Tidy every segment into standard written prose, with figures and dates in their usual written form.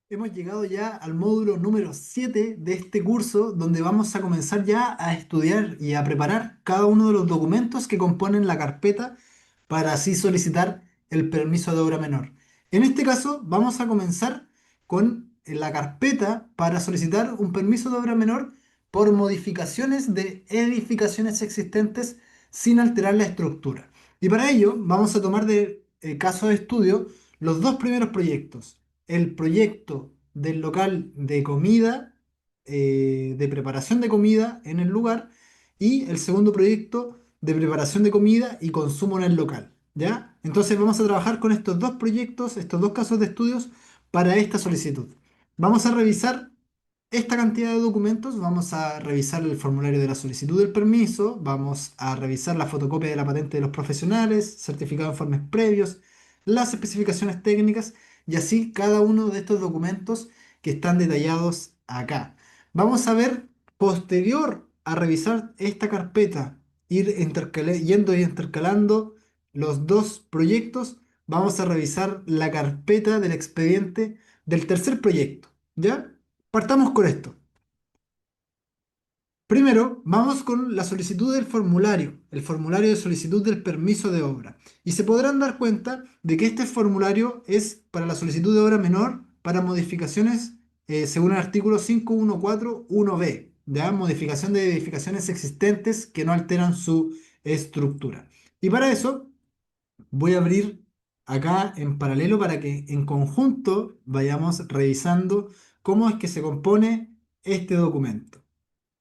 Hemos llegado ya al módulo número 7 de este curso, donde vamos a comenzar ya a estudiar y a preparar cada uno de los documentos que componen la carpeta para así solicitar el permiso de obra menor. En este caso, vamos a comenzar con la carpeta para solicitar un permiso de obra menor por modificaciones de edificaciones existentes sin alterar la estructura. Y para ello, vamos a tomar de caso de estudio los dos primeros proyectos: el proyecto del local de comida, de preparación de comida en el lugar, y el segundo proyecto de preparación de comida y consumo en el local, ¿ya? Entonces vamos a trabajar con estos dos proyectos, estos dos casos de estudios para esta solicitud. Vamos a revisar esta cantidad de documentos, vamos a revisar el formulario de la solicitud del permiso, vamos a revisar la fotocopia de la patente de los profesionales, certificado de informes previos, las especificaciones técnicas y así cada uno de estos documentos que están detallados acá. Vamos a ver, posterior a revisar esta carpeta, yendo y intercalando los dos proyectos, vamos a revisar la carpeta del expediente del tercer proyecto, ¿ya? Partamos con esto. Primero, vamos con la solicitud del formulario, el formulario de solicitud del permiso de obra. Y se podrán dar cuenta de que este formulario es para la solicitud de obra menor para modificaciones según el artículo 5141b, ¿ya? Modificación de edificaciones existentes que no alteran su estructura. Y para eso voy a abrir acá en paralelo para que en conjunto vayamos revisando cómo es que se compone este documento.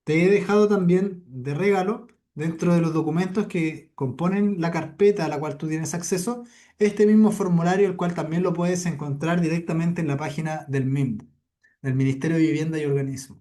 Te he dejado también de regalo, dentro de los documentos que componen la carpeta a la cual tú tienes acceso, este mismo formulario, el cual también lo puedes encontrar directamente en la página del MIMBU, del Ministerio de Vivienda y Urbanismo.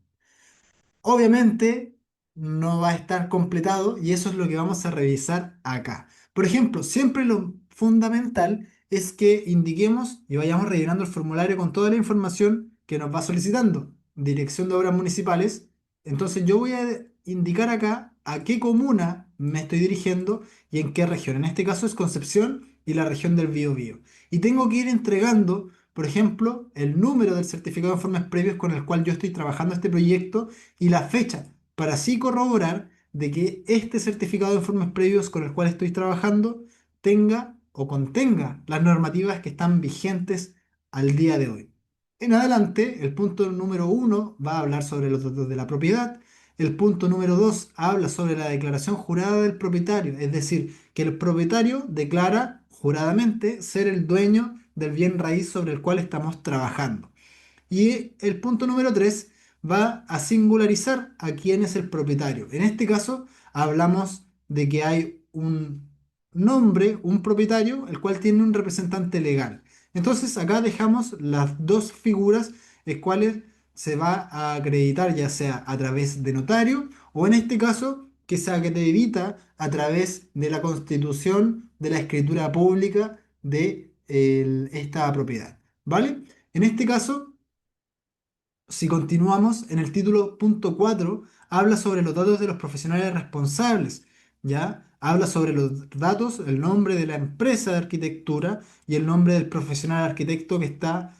Obviamente no va a estar completado y eso es lo que vamos a revisar acá. Por ejemplo, siempre lo fundamental es que indiquemos y vayamos rellenando el formulario con toda la información que nos va solicitando. Dirección de obras municipales. Entonces yo voy a indicar acá a qué comuna me estoy dirigiendo y en qué región. En este caso es Concepción y la región del Biobío. Y tengo que ir entregando, por ejemplo, el número del certificado de informes previos con el cual yo estoy trabajando este proyecto y la fecha, para así corroborar de que este certificado de informes previos con el cual estoy trabajando tenga o contenga las normativas que están vigentes al día de hoy. En adelante, el punto número uno va a hablar sobre los datos de la propiedad. El punto número 2 habla sobre la declaración jurada del propietario, es decir, que el propietario declara juradamente ser el dueño del bien raíz sobre el cual estamos trabajando. Y el punto número 3 va a singularizar a quién es el propietario. En este caso, hablamos de que hay un nombre, un propietario, el cual tiene un representante legal. Entonces, acá dejamos las dos figuras, las cuales se va a acreditar ya sea a través de notario o en este caso que se acredita a través de la constitución de la escritura pública de esta propiedad. ¿Vale? En este caso, si continuamos, en el título punto 4 habla sobre los datos de los profesionales responsables, ¿ya? Habla sobre los datos, el nombre de la empresa de arquitectura y el nombre del profesional arquitecto que está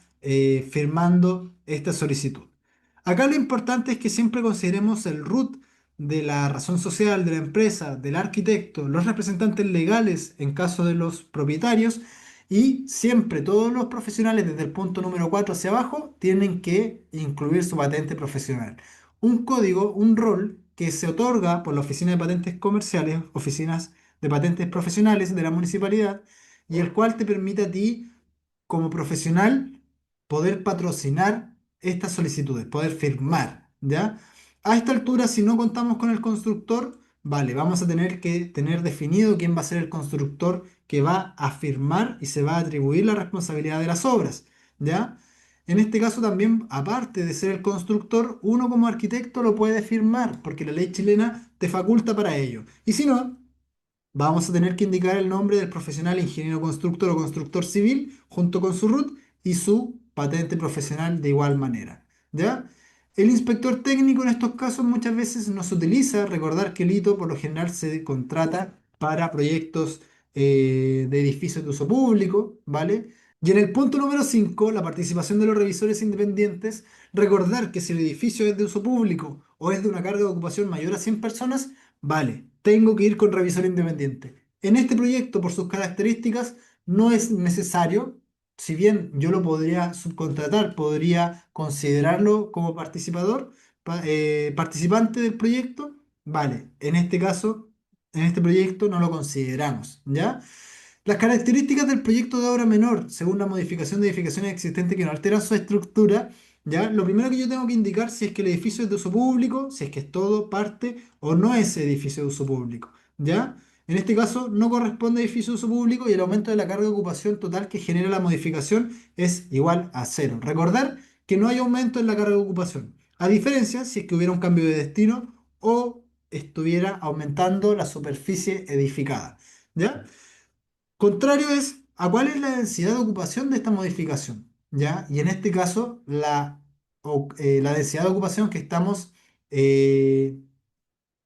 firmando esta solicitud. Acá lo importante es que siempre consideremos el root de la razón social de la empresa, del arquitecto, los representantes legales en caso de los propietarios y siempre todos los profesionales desde el punto número 4 hacia abajo tienen que incluir su patente profesional. Un código, un rol que se otorga por la Oficina de Patentes Comerciales, oficinas de patentes profesionales de la municipalidad, y el cual te permite a ti, como profesional, poder patrocinar estas solicitudes, poder firmar, ¿ya? A esta altura, si no contamos con el constructor, vale, vamos a tener que tener definido quién va a ser el constructor que va a firmar y se va a atribuir la responsabilidad de las obras, ¿ya? En este caso también, aparte de ser el constructor, uno como arquitecto lo puede firmar, porque la ley chilena te faculta para ello. Y si no, vamos a tener que indicar el nombre del profesional ingeniero constructor o constructor civil junto con su RUT y su patente profesional de igual manera, ¿ya? El inspector técnico en estos casos muchas veces no se utiliza. Recordar que el hito por lo general se contrata para proyectos de edificios de uso público, ¿vale? Y en el punto número 5, la participación de los revisores independientes, recordar que si el edificio es de uso público o es de una carga de ocupación mayor a 100 personas, vale, tengo que ir con revisor independiente. En este proyecto, por sus características, no es necesario, si bien yo lo podría subcontratar, podría considerarlo como participador, participante del proyecto, vale, en este caso, en este proyecto no lo consideramos, ¿ya? Las características del proyecto de obra menor, según la modificación de edificaciones existentes que no alteran su estructura, ¿ya? Lo primero que yo tengo que indicar si es que el edificio es de uso público, si es que es todo, parte o no es edificio de uso público, ¿ya? En este caso no corresponde a edificio de uso público y el aumento de la carga de ocupación total que genera la modificación es igual a cero. Recordar que no hay aumento en la carga de ocupación, a diferencia si es que hubiera un cambio de destino o estuviera aumentando la superficie edificada, ¿ya? Contrario es a cuál es la densidad de ocupación de esta modificación, ¿ya? Y en este caso, la densidad de ocupación que estamos eh,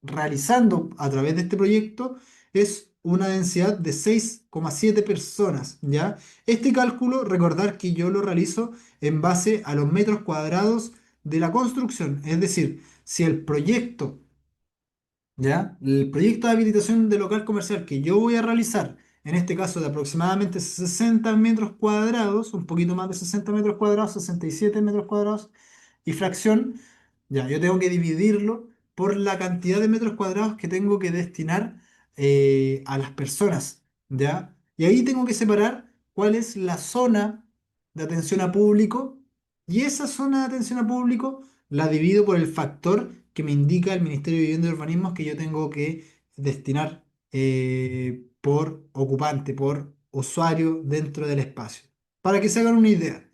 realizando a través de este proyecto es una densidad de 6,7 personas, ¿ya? Este cálculo, recordar que yo lo realizo en base a los metros cuadrados de la construcción, es decir, si el proyecto, ¿ya? El proyecto de habilitación de local comercial que yo voy a realizar, en este caso de aproximadamente 60 metros cuadrados, un poquito más de 60 metros cuadrados, 67 metros cuadrados y fracción, ya, yo tengo que dividirlo por la cantidad de metros cuadrados que tengo que destinar a las personas, ¿ya? Y ahí tengo que separar cuál es la zona de atención a público y esa zona de atención a público la divido por el factor que me indica el Ministerio de Vivienda y Urbanismo que yo tengo que destinar por ocupante, por usuario dentro del espacio. Para que se hagan una idea,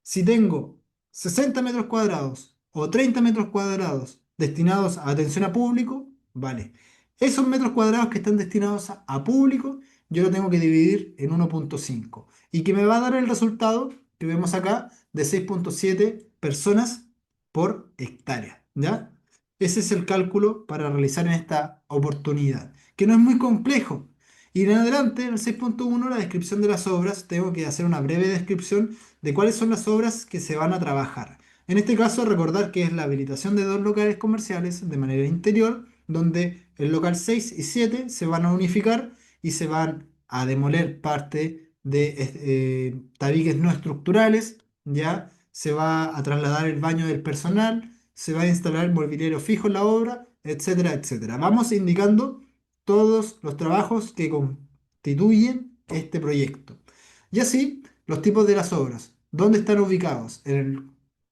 si tengo 60 metros cuadrados o 30 metros cuadrados destinados a atención a público, vale. Esos metros cuadrados que están destinados a público, yo lo tengo que dividir en 1,5 y que me va a dar el resultado que vemos acá de 6,7 personas por hectárea, ¿ya? Ese es el cálculo para realizar en esta oportunidad, que no es muy complejo. Y en adelante, en el 6,1, la descripción de las obras, tengo que hacer una breve descripción de cuáles son las obras que se van a trabajar. En este caso, recordar que es la habilitación de dos locales comerciales de manera interior, donde el local 6 y 7 se van a unificar y se van a demoler parte de tabiques no estructurales, ya se va a trasladar el baño del personal, se va a instalar el mobiliario fijo en la obra, etcétera, etcétera. Vamos indicando todos los trabajos que constituyen este proyecto. Y así, los tipos de las obras, dónde están ubicados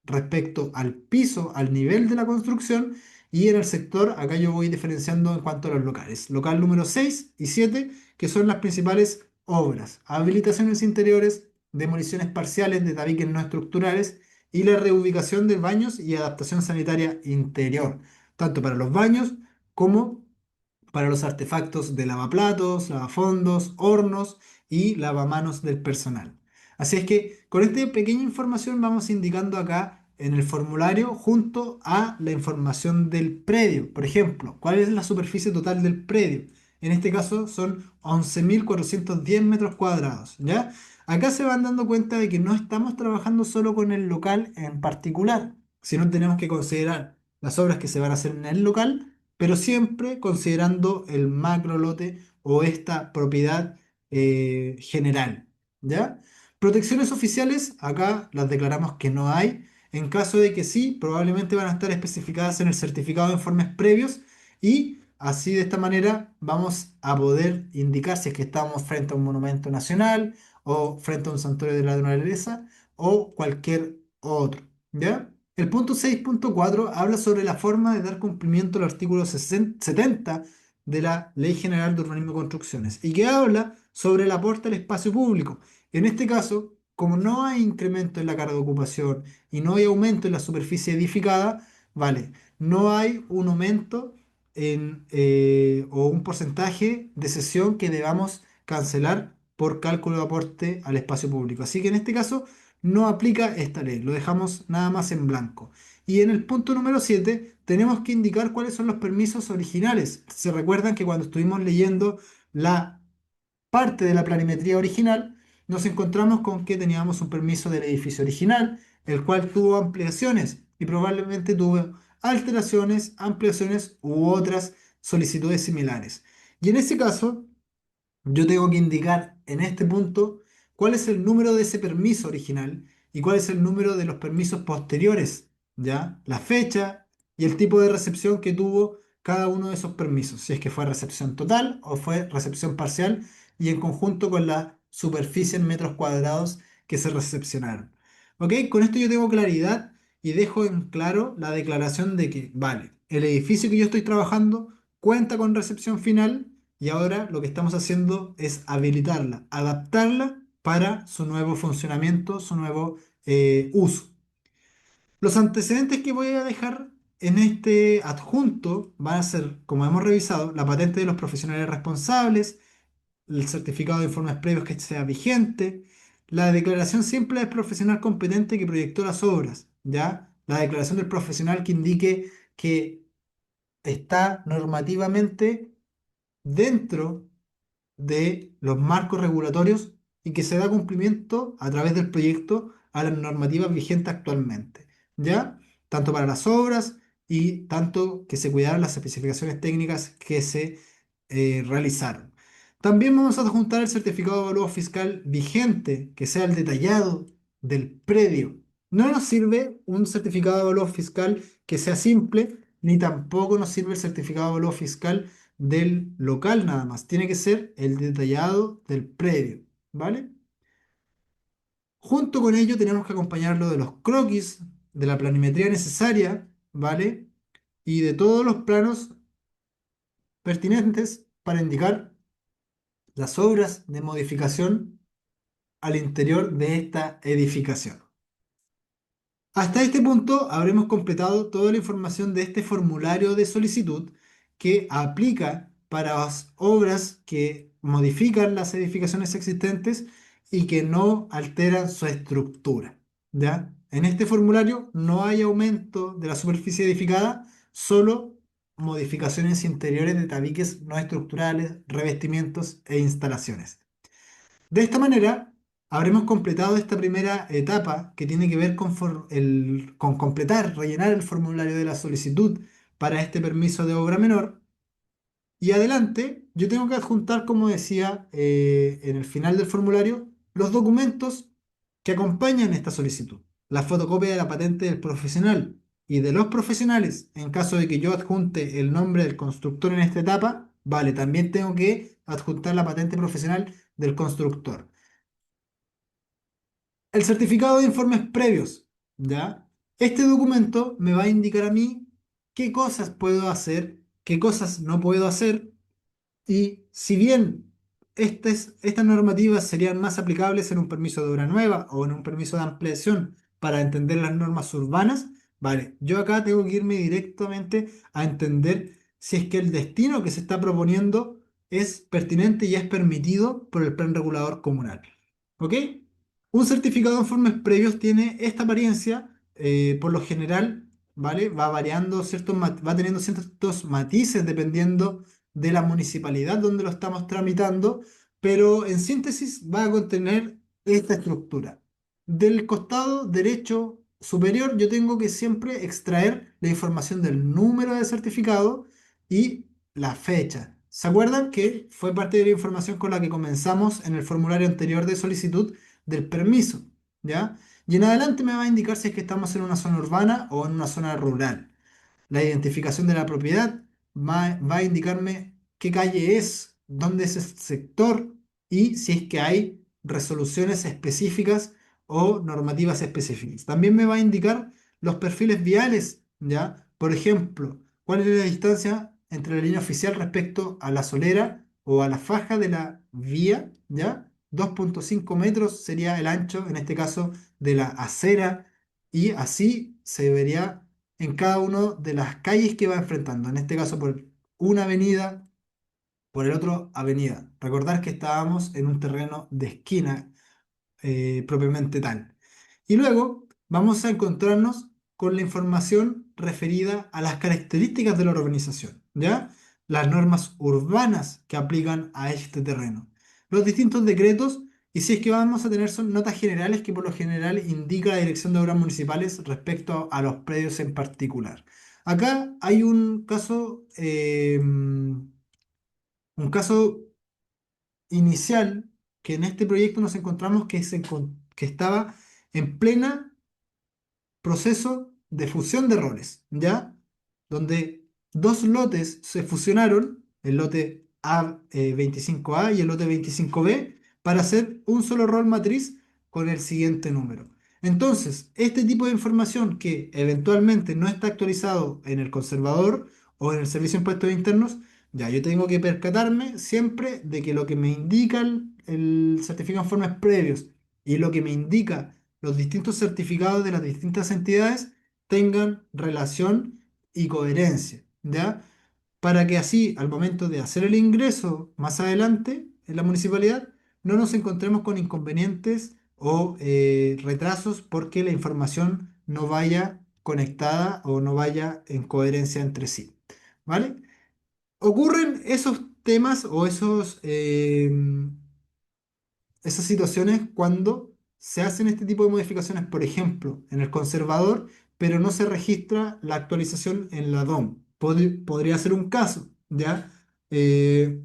respecto al piso, al nivel de la construcción, y en el sector, acá yo voy diferenciando en cuanto a los locales. Local número 6 y 7 que son las principales obras. Habilitaciones interiores, demoliciones parciales de tabiques no estructurales y la reubicación de baños y adaptación sanitaria interior, tanto para los baños como para los artefactos de lavaplatos, lavafondos, hornos y lavamanos del personal. Así es que con esta pequeña información vamos indicando acá en el formulario junto a la información del predio. Por ejemplo, ¿cuál es la superficie total del predio? En este caso son 11.410 metros cuadrados, ¿ya? Acá se van dando cuenta de que no estamos trabajando solo con el local en particular, sino tenemos que considerar las obras que se van a hacer en el local, pero siempre considerando el macro lote o esta propiedad general, ¿ya? Protecciones oficiales, acá las declaramos que no hay. En caso de que sí, probablemente van a estar especificadas en el certificado de informes previos y así de esta manera vamos a poder indicar si es que estamos frente a un monumento nacional o frente a un santuario de la naturaleza o cualquier otro, ¿ya? El punto 6,4 habla sobre la forma de dar cumplimiento al artículo 70 de la Ley General de Urbanismo y Construcciones y que habla sobre el aporte al espacio público. En este caso, como no hay incremento en la carga de ocupación y no hay aumento en la superficie edificada, vale, no hay un aumento o un porcentaje de cesión que debamos cancelar por cálculo de aporte al espacio público. Así que en este caso no aplica esta ley, lo dejamos nada más en blanco. Y en el punto número 7 tenemos que indicar cuáles son los permisos originales. Se recuerdan que cuando estuvimos leyendo la parte de la planimetría original, nos encontramos con que teníamos un permiso del edificio original, el cual tuvo ampliaciones y probablemente tuvo alteraciones, ampliaciones u otras solicitudes similares. Y en ese caso, yo tengo que indicar en este punto cuál es el número de ese permiso original y cuál es el número de los permisos posteriores, ¿ya? La fecha y el tipo de recepción que tuvo cada uno de esos permisos, si es que fue recepción total o fue recepción parcial y en conjunto con la superficie en metros cuadrados que se recepcionaron. ¿Ok? Con esto yo tengo claridad y dejo en claro la declaración de que, vale, el edificio que yo estoy trabajando cuenta con recepción final y ahora lo que estamos haciendo es habilitarla, adaptarla para su nuevo funcionamiento, su nuevo uso. Los antecedentes que voy a dejar en este adjunto van a ser, como hemos revisado, la patente de los profesionales responsables, el certificado de informes previos que sea vigente, la declaración simple del profesional competente que proyectó las obras, ¿ya? La declaración del profesional que indique que está normativamente dentro de los marcos regulatorios y que se da cumplimiento a través del proyecto a las normativas vigentes actualmente, ¿ya? Tanto para las obras y tanto que se cuidaran las especificaciones técnicas que se realizaron. También vamos a adjuntar el certificado de avalúo fiscal vigente, que sea el detallado del predio. No nos sirve un certificado de avalúo fiscal que sea simple, ni tampoco nos sirve el certificado de avalúo fiscal del local nada más. Tiene que ser el detallado del predio, ¿vale? Junto con ello tenemos que acompañarlo de los croquis, de la planimetría necesaria, ¿vale? Y de todos los planos pertinentes para indicar las obras de modificación al interior de esta edificación. Hasta este punto habremos completado toda la información de este formulario de solicitud que aplica para las obras que modifican las edificaciones existentes y que no alteran su estructura. ¿Ya? En este formulario no hay aumento de la superficie edificada, solo modificaciones interiores de tabiques no estructurales, revestimientos e instalaciones. De esta manera, habremos completado esta primera etapa que tiene que ver con completar, rellenar el formulario de la solicitud para este permiso de obra menor. Y adelante, yo tengo que adjuntar, como decía en el final del formulario, los documentos que acompañan esta solicitud. La fotocopia de la patente del profesional y de los profesionales, en caso de que yo adjunte el nombre del constructor en esta etapa, vale, también tengo que adjuntar la patente profesional del constructor. El certificado de informes previos, ¿ya? Este documento me va a indicar a mí qué cosas puedo hacer, qué cosas no puedo hacer, y si bien estas normativas serían más aplicables en un permiso de obra nueva o en un permiso de ampliación para entender las normas urbanas, vale, yo acá tengo que irme directamente a entender si es que el destino que se está proponiendo es pertinente y es permitido por el plan regulador comunal. ¿Ok? Un certificado de informes previos tiene esta apariencia, por lo general, ¿vale? Va variando va teniendo ciertos matices dependiendo de la municipalidad donde lo estamos tramitando, pero en síntesis va a contener esta estructura. Del costado derecho superior yo tengo que siempre extraer la información del número de certificado y la fecha. ¿Se acuerdan que fue parte de la información con la que comenzamos en el formulario anterior de solicitud del permiso? ¿Ya? Y en adelante me va a indicar si es que estamos en una zona urbana o en una zona rural. La identificación de la propiedad va a indicarme qué calle es, dónde es el sector y si es que hay resoluciones específicas o normativas específicas. También me va a indicar los perfiles viales, ¿ya? Por ejemplo, cuál es la distancia entre la línea oficial respecto a la solera o a la faja de la vía, ¿ya? 2,5 metros sería el ancho, en este caso, de la acera, y así se vería en cada una de las calles que va enfrentando. En este caso, por una avenida, por el otro, avenida. Recordar que estábamos en un terreno de esquina, propiamente tal. Y luego vamos a encontrarnos con la información referida a las características de la urbanización, ¿ya? Las normas urbanas que aplican a este terreno. Los distintos decretos Y si es que vamos a tener son notas generales que por lo general indica la Dirección de Obras Municipales respecto a los predios en particular. Acá hay un caso inicial que en este proyecto nos encontramos que estaba en plena proceso de fusión de roles, ¿ya? Donde dos lotes se fusionaron, el lote A25A y el lote 25B, para hacer un solo rol matriz con el siguiente número. Entonces, este tipo de información que eventualmente no está actualizado en el conservador o en el Servicio de Impuestos Internos, ya yo tengo que percatarme siempre de que lo que me indica el certificado de informes previos y lo que me indica los distintos certificados de las distintas entidades tengan relación y coherencia, ¿ya? Para que así, al momento de hacer el ingreso más adelante en la municipalidad, no nos encontremos con inconvenientes o retrasos porque la información no vaya conectada o no vaya en coherencia entre sí, ¿vale? Ocurren esos temas o esas situaciones cuando se hacen este tipo de modificaciones, por ejemplo, en el conservador, pero no se registra la actualización en la DOM. Podría ser un caso, ¿ya? Eh,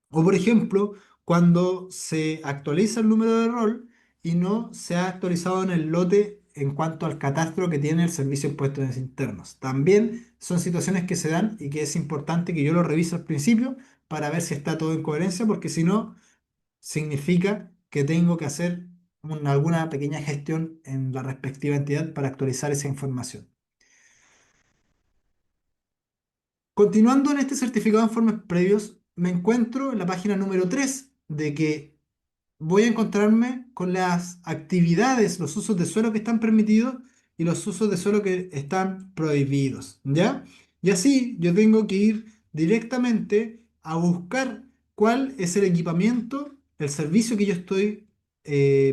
o por ejemplo, cuando se actualiza el número de rol y no se ha actualizado en el lote en cuanto al catastro que tiene el Servicio de Impuestos Internos. También son situaciones que se dan y que es importante que yo lo revise al principio para ver si está todo en coherencia, porque si no significa que tengo que hacer alguna pequeña gestión en la respectiva entidad para actualizar esa información. Continuando en este certificado de informes previos, me encuentro en la página número 3 de que voy a encontrarme con las actividades, los usos de suelo que están permitidos y los usos de suelo que están prohibidos, ¿ya? Y así yo tengo que ir directamente a buscar cuál es el equipamiento, el servicio que yo estoy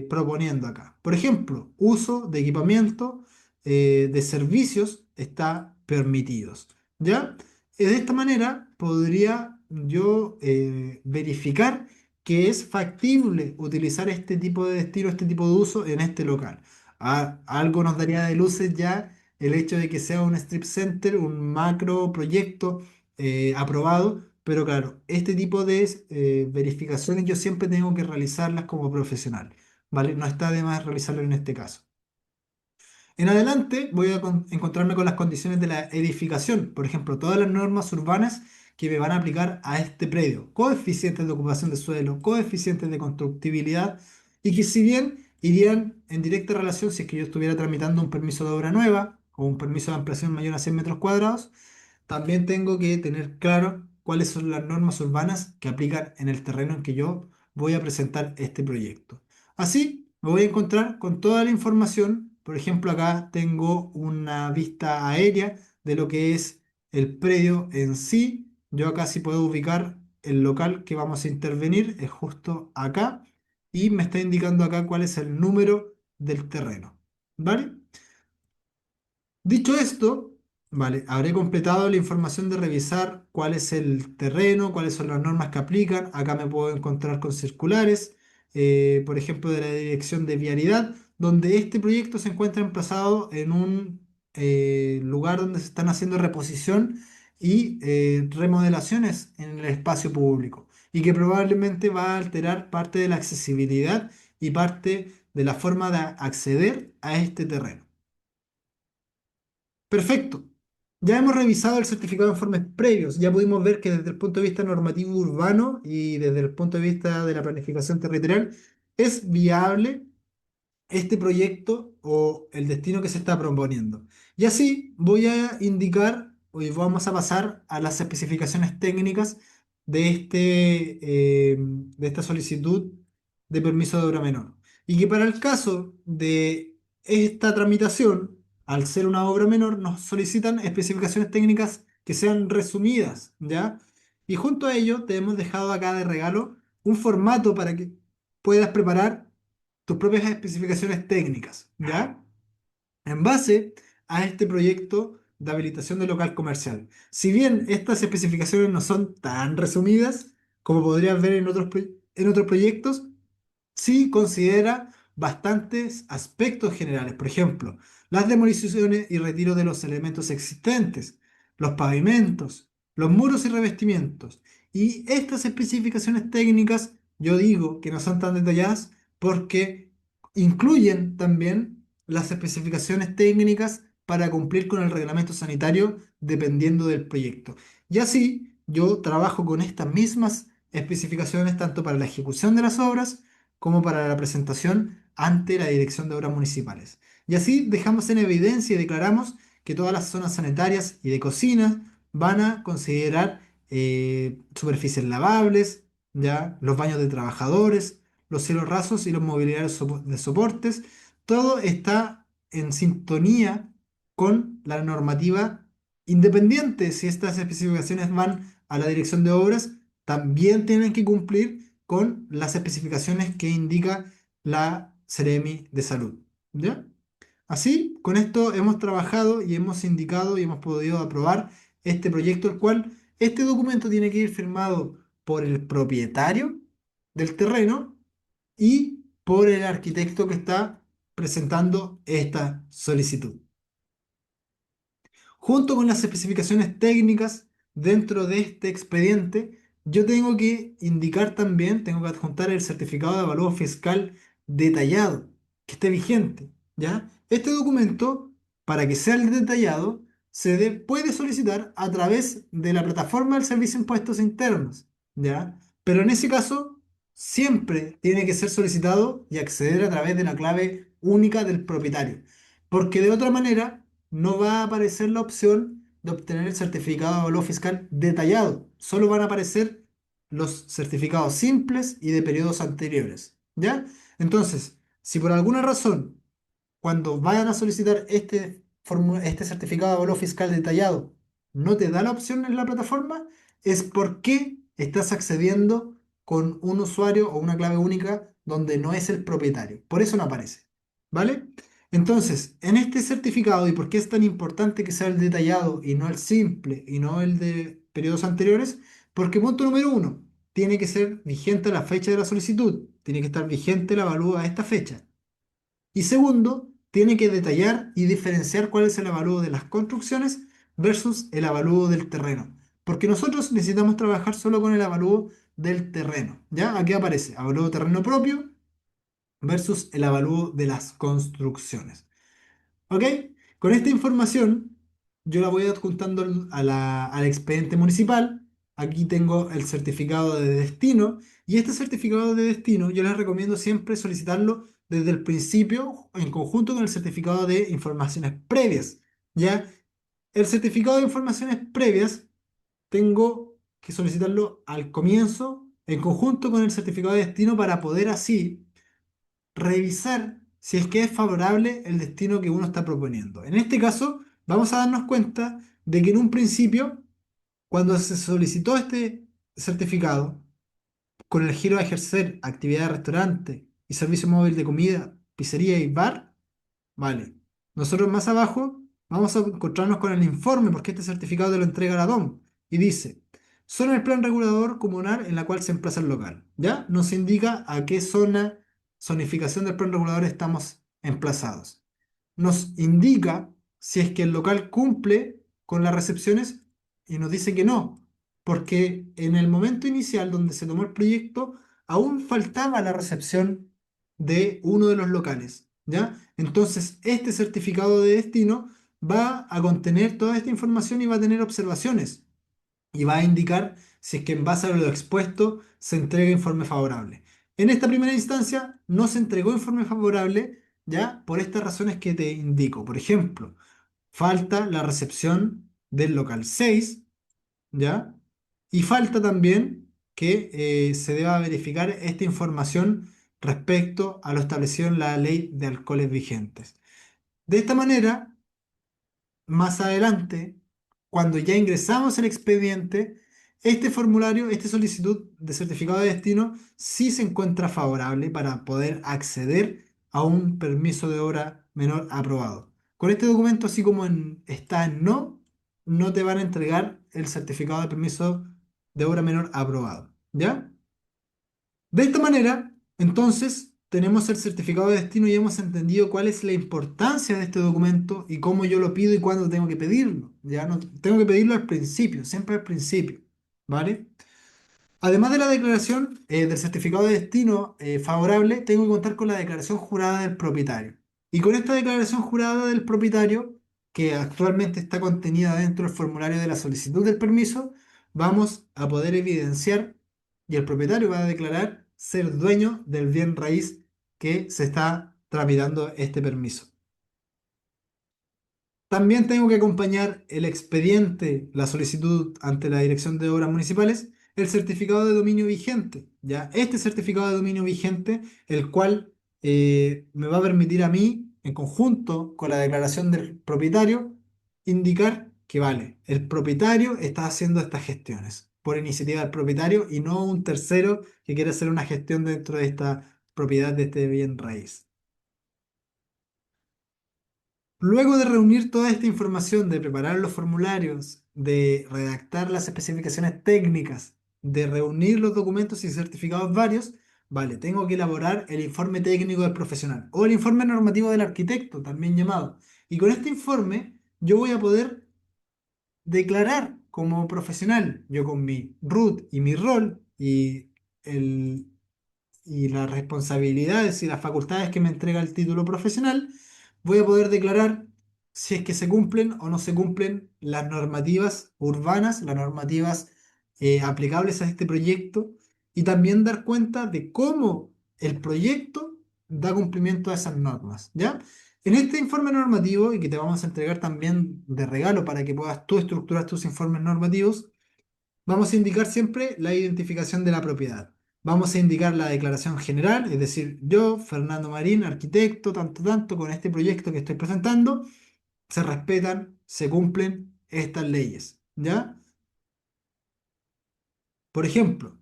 proponiendo acá. Por ejemplo, uso de equipamiento de servicios está permitidos, ¿ya? De esta manera podría yo verificar que es factible utilizar este tipo de destino, este tipo de uso en este local. Algo nos daría de luces ya el hecho de que sea un strip center, un macro proyecto aprobado, pero claro, este tipo de verificaciones yo siempre tengo que realizarlas como profesional, ¿vale? No está de más realizarlo en este caso. En adelante voy a encontrarme con las condiciones de la edificación, por ejemplo, todas las normas urbanas que me van a aplicar a este predio, coeficientes de ocupación de suelo, coeficientes de constructibilidad, y que si bien irían en directa relación si es que yo estuviera tramitando un permiso de obra nueva o un permiso de ampliación mayor a 100 metros cuadrados, también tengo que tener claro cuáles son las normas urbanas que aplican en el terreno en que yo voy a presentar este proyecto. Así, me voy a encontrar con toda la información. Por ejemplo, acá tengo una vista aérea de lo que es el predio en sí. Yo acá sí puedo ubicar el local que vamos a intervenir, es justo acá, y me está indicando acá cuál es el número del terreno. ¿Vale? Dicho esto, vale, habré completado la información de revisar cuál es el terreno, cuáles son las normas que aplican. Acá me puedo encontrar con circulares, por ejemplo, de la Dirección de Vialidad, donde este proyecto se encuentra emplazado en un lugar donde se están haciendo reposición y remodelaciones en el espacio público y que probablemente va a alterar parte de la accesibilidad y parte de la forma de acceder a este terreno. Perfecto. Ya hemos revisado el certificado de informes previos. Ya pudimos ver que desde el punto de vista normativo urbano y desde el punto de vista de la planificación territorial es viable este proyecto o el destino que se está proponiendo. Y así voy a indicar, hoy vamos a pasar a las especificaciones técnicas de esta solicitud de permiso de obra menor. Y que para el caso de esta tramitación, al ser una obra menor, nos solicitan especificaciones técnicas que sean resumidas, ¿ya? Y junto a ello te hemos dejado acá de regalo un formato para que puedas preparar tus propias especificaciones técnicas, ¿ya? En base a este proyecto de habilitación de local comercial. Si bien estas especificaciones no son tan resumidas como podrías ver en otros proyectos, sí considera bastantes aspectos generales. Por ejemplo, las demoliciones y retiro de los elementos existentes, los pavimentos, los muros y revestimientos. Y estas especificaciones técnicas, yo digo que no son tan detalladas porque incluyen también las especificaciones técnicas para cumplir con el reglamento sanitario dependiendo del proyecto. Y así yo trabajo con estas mismas especificaciones tanto para la ejecución de las obras como para la presentación ante la Dirección de Obras Municipales. Y así dejamos en evidencia y declaramos que todas las zonas sanitarias y de cocina van a considerar superficies lavables, ya los baños de trabajadores, los cielos rasos y los mobiliarios de soportes. Todo está en sintonía con la normativa independiente. Si estas especificaciones van a la Dirección de Obras, también tienen que cumplir con las especificaciones que indica la Seremi de Salud. ¿Ya? Así, con esto hemos trabajado y hemos indicado y hemos podido aprobar este proyecto, el cual este documento tiene que ir firmado por el propietario del terreno y por el arquitecto que está presentando esta solicitud. Junto con las especificaciones técnicas dentro de este expediente, yo tengo que indicar también, tengo que adjuntar el certificado de avalúo fiscal detallado, que esté vigente, ¿ya? Este documento, para que sea el detallado, puede solicitar a través de la plataforma del Servicio de Impuestos Internos, ¿ya? Pero en ese caso, siempre tiene que ser solicitado y acceder a través de la clave única del propietario, porque de otra manera no va a aparecer la opción de obtener el certificado de avalúo fiscal detallado. Solo van a aparecer los certificados simples y de periodos anteriores. ¿Ya? Entonces, si por alguna razón, cuando vayan a solicitar este certificado de avalúo fiscal detallado, no te da la opción en la plataforma, es porque estás accediendo con un usuario o una clave única donde no es el propietario. Por eso no aparece. ¿Vale? Entonces, en este certificado, ¿y por qué es tan importante que sea el detallado y no el simple y no el de periodos anteriores? Porque punto número uno, tiene que ser vigente la fecha de la solicitud, tiene que estar vigente la avalúo a esta fecha. Y segundo, tiene que detallar y diferenciar cuál es el avalúo de las construcciones versus el avalúo del terreno. Porque nosotros necesitamos trabajar solo con el avalúo del terreno. ¿Ya? Aquí aparece avalúo de terreno propio versus el avalúo de las construcciones. ¿Ok? Con esta información yo la voy adjuntando al expediente municipal. Aquí tengo el certificado de destino y este certificado de destino yo les recomiendo siempre solicitarlo desde el principio en conjunto con el certificado de informaciones previas. ¿Ya? El certificado de informaciones previas tengo que solicitarlo al comienzo en conjunto con el certificado de destino para poder así revisar si es que es favorable el destino que uno está proponiendo. En este caso, vamos a darnos cuenta de que en un principio, cuando se solicitó este certificado, con el giro a ejercer actividad de restaurante y servicio móvil de comida, pizzería y bar, vale. Nosotros más abajo vamos a encontrarnos con el informe, porque este certificado te lo entrega la DOM, y dice, zona del plan regulador comunal en la cual se emplaza el local. ¿Ya? Nos indica a qué zonificación del plan regulador estamos emplazados. Nos indica si es que el local cumple con las recepciones y nos dice que no, porque en el momento inicial donde se tomó el proyecto, aún faltaba la recepción de uno de los locales. ¿Ya? Entonces, este certificado de destino va a contener toda esta información y va a tener observaciones y va a indicar si es que en base a lo expuesto se entrega informe favorable. En esta primera instancia no se entregó informe favorable, ¿ya? Por estas razones que te indico. Por ejemplo, falta la recepción del local 6, ¿ya? Y falta también que se deba verificar esta información respecto a lo establecido en la ley de alcoholes vigentes. De esta manera, más adelante, cuando ya ingresamos el expediente, este formulario, esta solicitud de certificado de destino, sí se encuentra favorable para poder acceder a un permiso de obra menor aprobado. Con este documento, así como está en no, no te van a entregar el certificado de permiso de obra menor aprobado. ¿Ya? De esta manera, entonces, tenemos el certificado de destino y hemos entendido cuál es la importancia de este documento y cómo yo lo pido y cuándo tengo que pedirlo. Ya no tengo que pedirlo al principio, siempre al principio, ¿vale? Además de la declaración del certificado de destino favorable, tengo que contar con la declaración jurada del propietario. Y con esta declaración jurada del propietario, que actualmente está contenida dentro del formulario de la solicitud del permiso, vamos a poder evidenciar y el propietario va a declarar ser dueño del bien raíz que se está tramitando este permiso. También tengo que acompañar el expediente, la solicitud ante la Dirección de Obras Municipales, el certificado de dominio vigente. ¿Ya? Este certificado de dominio vigente, el cual me va a permitir a mí, en conjunto con la declaración del propietario, indicar que vale, el propietario está haciendo estas gestiones por iniciativa del propietario y no un tercero que quiere hacer una gestión dentro de esta propiedad, de este bien raíz. Luego de reunir toda esta información, de preparar los formularios, de redactar las especificaciones técnicas, de reunir los documentos y certificados varios, vale, tengo que elaborar el informe técnico del profesional o el informe normativo del arquitecto, también llamado. Y con este informe yo voy a poder declarar como profesional, yo con mi root y mi rol el, y las responsabilidades y las facultades que me entrega el título profesional, voy a poder declarar si es que se cumplen o no se cumplen las normativas urbanas, las normativas aplicables a este proyecto y también dar cuenta de cómo el proyecto da cumplimiento a esas normas, ¿ya? En este informe normativo, y que te vamos a entregar también de regalo para que puedas tú estructurar tus informes normativos, vamos a indicar siempre la identificación de la propiedad. Vamos a indicar la declaración general, es decir, yo, Fernando Marín, arquitecto, tanto, tanto, con este proyecto que estoy presentando, se respetan, se cumplen estas leyes, ¿ya? Por ejemplo,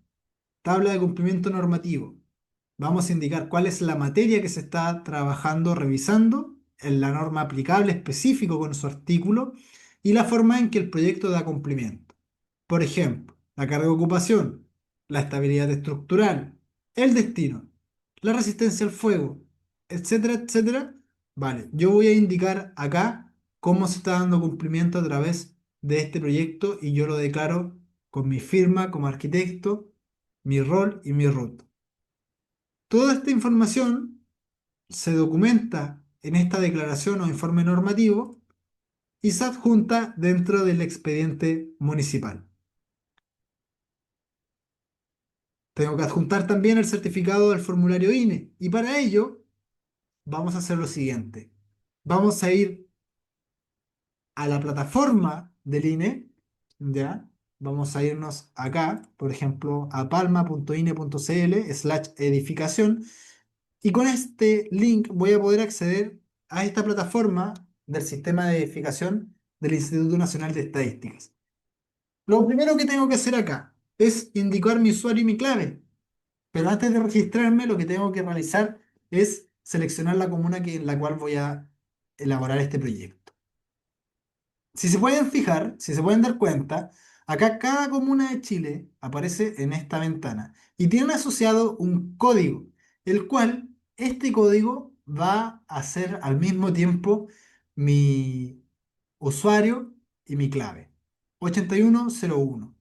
tabla de cumplimiento normativo. Vamos a indicar cuál es la materia que se está trabajando, revisando, en la norma aplicable específico con su artículo y la forma en que el proyecto da cumplimiento. Por ejemplo, la carga de ocupación, la estabilidad estructural, el destino, la resistencia al fuego, etcétera, etcétera. Vale, yo voy a indicar acá cómo se está dando cumplimiento a través de este proyecto y yo lo declaro con mi firma como arquitecto, mi rol y mi root. Toda esta información se documenta en esta declaración o informe normativo y se adjunta dentro del expediente municipal. Tengo que adjuntar también el certificado del formulario INE y para ello vamos a hacer lo siguiente. Vamos a ir a la plataforma del INE, ¿ya? Vamos a irnos acá, por ejemplo, a palma.ine.cl/edificación y con este link voy a poder acceder a esta plataforma del sistema de edificación del Instituto Nacional de Estadísticas. Lo primero que tengo que hacer acá es indicar mi usuario y mi clave. Pero antes de registrarme, lo que tengo que realizar es seleccionar la comuna en la cual voy a elaborar este proyecto. Si se pueden fijar, si se pueden dar cuenta, acá cada comuna de Chile aparece en esta ventana y tiene asociado un código, el cual este código va a ser al mismo tiempo mi usuario y mi clave. 8101.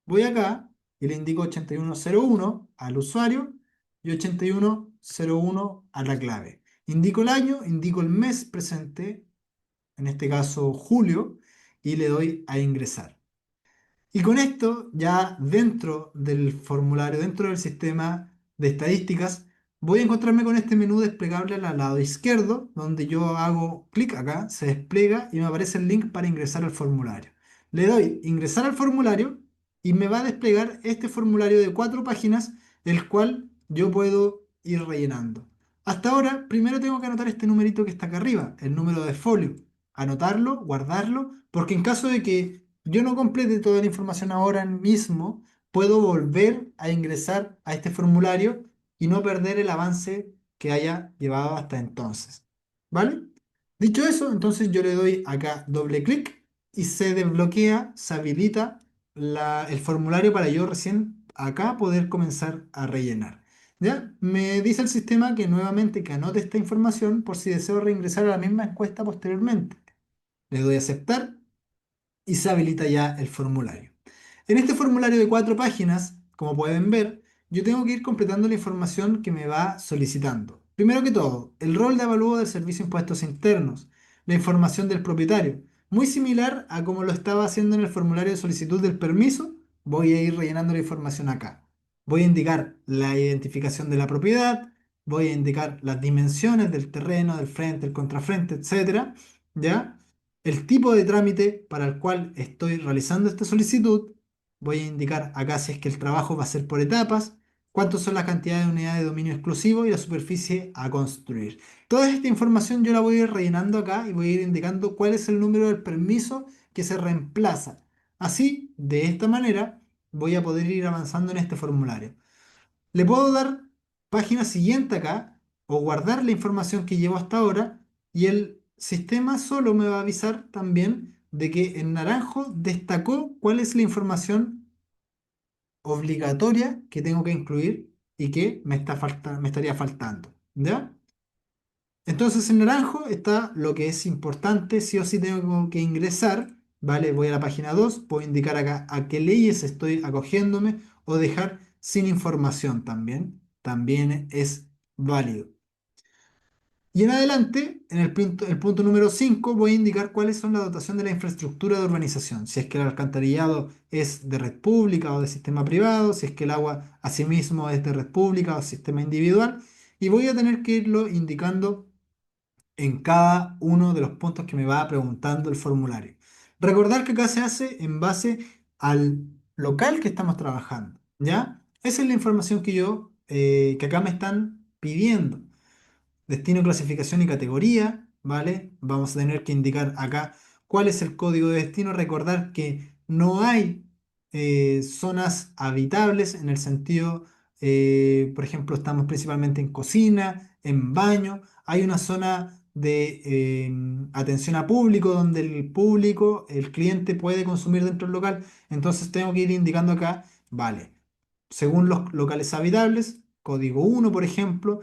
Voy acá y le indico 8101 al usuario y 8101 a la clave. Indico el año, indico el mes presente, en este caso julio, y le doy a ingresar. Y con esto, ya dentro del formulario, dentro del sistema de estadísticas, voy a encontrarme con este menú desplegable al lado izquierdo, donde yo hago clic acá, se despliega y me aparece el link para ingresar al formulario. Le doy ingresar al formulario y me va a desplegar este formulario de 4 páginas, el cual yo puedo ir rellenando. Hasta ahora, primero tengo que anotar este numerito que está acá arriba, el número de folio. Anotarlo, guardarlo, porque en caso de que yo no complete toda la información ahora mismo, puedo volver a ingresar a este formulario y no perder el avance que haya llevado hasta entonces. ¿Vale? Dicho eso, entonces yo le doy acá doble clic y se desbloquea, se habilita el formulario para yo recién acá poder comenzar a rellenar. ¿Ya? Me dice el sistema que nuevamente que anote esta información por si deseo reingresar a la misma encuesta posteriormente. Le doy a aceptar y se habilita ya el formulario. En este formulario de 4 páginas, como pueden ver, yo tengo que ir completando la información que me va solicitando. Primero que todo, el rol de avalúo del Servicio de Impuestos Internos, la información del propietario, muy similar a como lo estaba haciendo en el formulario de solicitud del permiso, voy a ir rellenando la información acá. Voy a indicar la identificación de la propiedad, voy a indicar las dimensiones del terreno, del frente, el contrafrente, etcétera, ¿ya? El tipo de trámite para el cual estoy realizando esta solicitud. Voy a indicar acá si es que el trabajo va a ser por etapas, cuántas son las cantidades de unidades de dominio exclusivo y la superficie a construir. Toda esta información yo la voy a ir rellenando acá y voy a ir indicando cuál es el número del permiso que se reemplaza. Así, de esta manera, voy a poder ir avanzando en este formulario. Le puedo dar página siguiente acá o guardar la información que llevo hasta ahora y el sistema solo me va a avisar también de que en naranjo destacó cuál es la información obligatoria que tengo que incluir y que me estaría faltando. ¿Ya? Entonces en naranjo está lo que es importante, sí o sí tengo que ingresar, ¿vale? Voy a la página 2, puedo indicar acá a qué leyes estoy acogiéndome o dejar sin información también es válido. Y en adelante, en el punto número 5 voy a indicar cuáles son la dotación de la infraestructura de urbanización. Si es que el alcantarillado es de red pública o de sistema privado, si es que el agua asimismo es de red pública o sistema individual. Y voy a tener que irlo indicando en cada uno de los puntos que me va preguntando el formulario. Recordar que acá se hace en base al local que estamos trabajando, ¿ya? Esa es la información que acá me están pidiendo. Destino, clasificación y categoría, ¿vale? Vamos a tener que indicar acá cuál es el código de destino. Recordar que no hay zonas habitables en el sentido, por ejemplo, estamos principalmente en cocina, en baño. Hay una zona de atención a público donde el público, el cliente puede consumir dentro del local. Entonces tengo que ir indicando acá, vale, según los locales habitables, código 1, por ejemplo,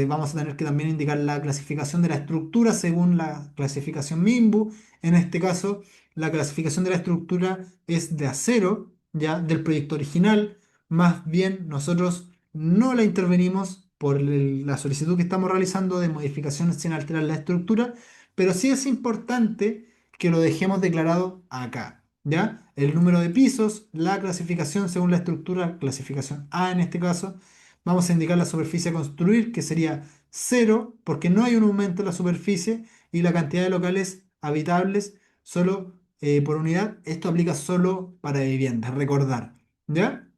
vamos a tener que también indicar la clasificación de la estructura según la clasificación MIMBU. En este caso, la clasificación de la estructura es de acero, ya del proyecto original. Más bien, nosotros no la intervenimos por la solicitud que estamos realizando de modificaciones sin alterar la estructura, pero sí es importante que lo dejemos declarado acá. ¿Ya? El número de pisos, la clasificación según la estructura, clasificación A en este caso. Vamos a indicar la superficie a construir, que sería cero, porque no hay un aumento en la superficie, y la cantidad de locales habitables solo por unidad. Esto aplica solo para viviendas, recordar. ¿Ya?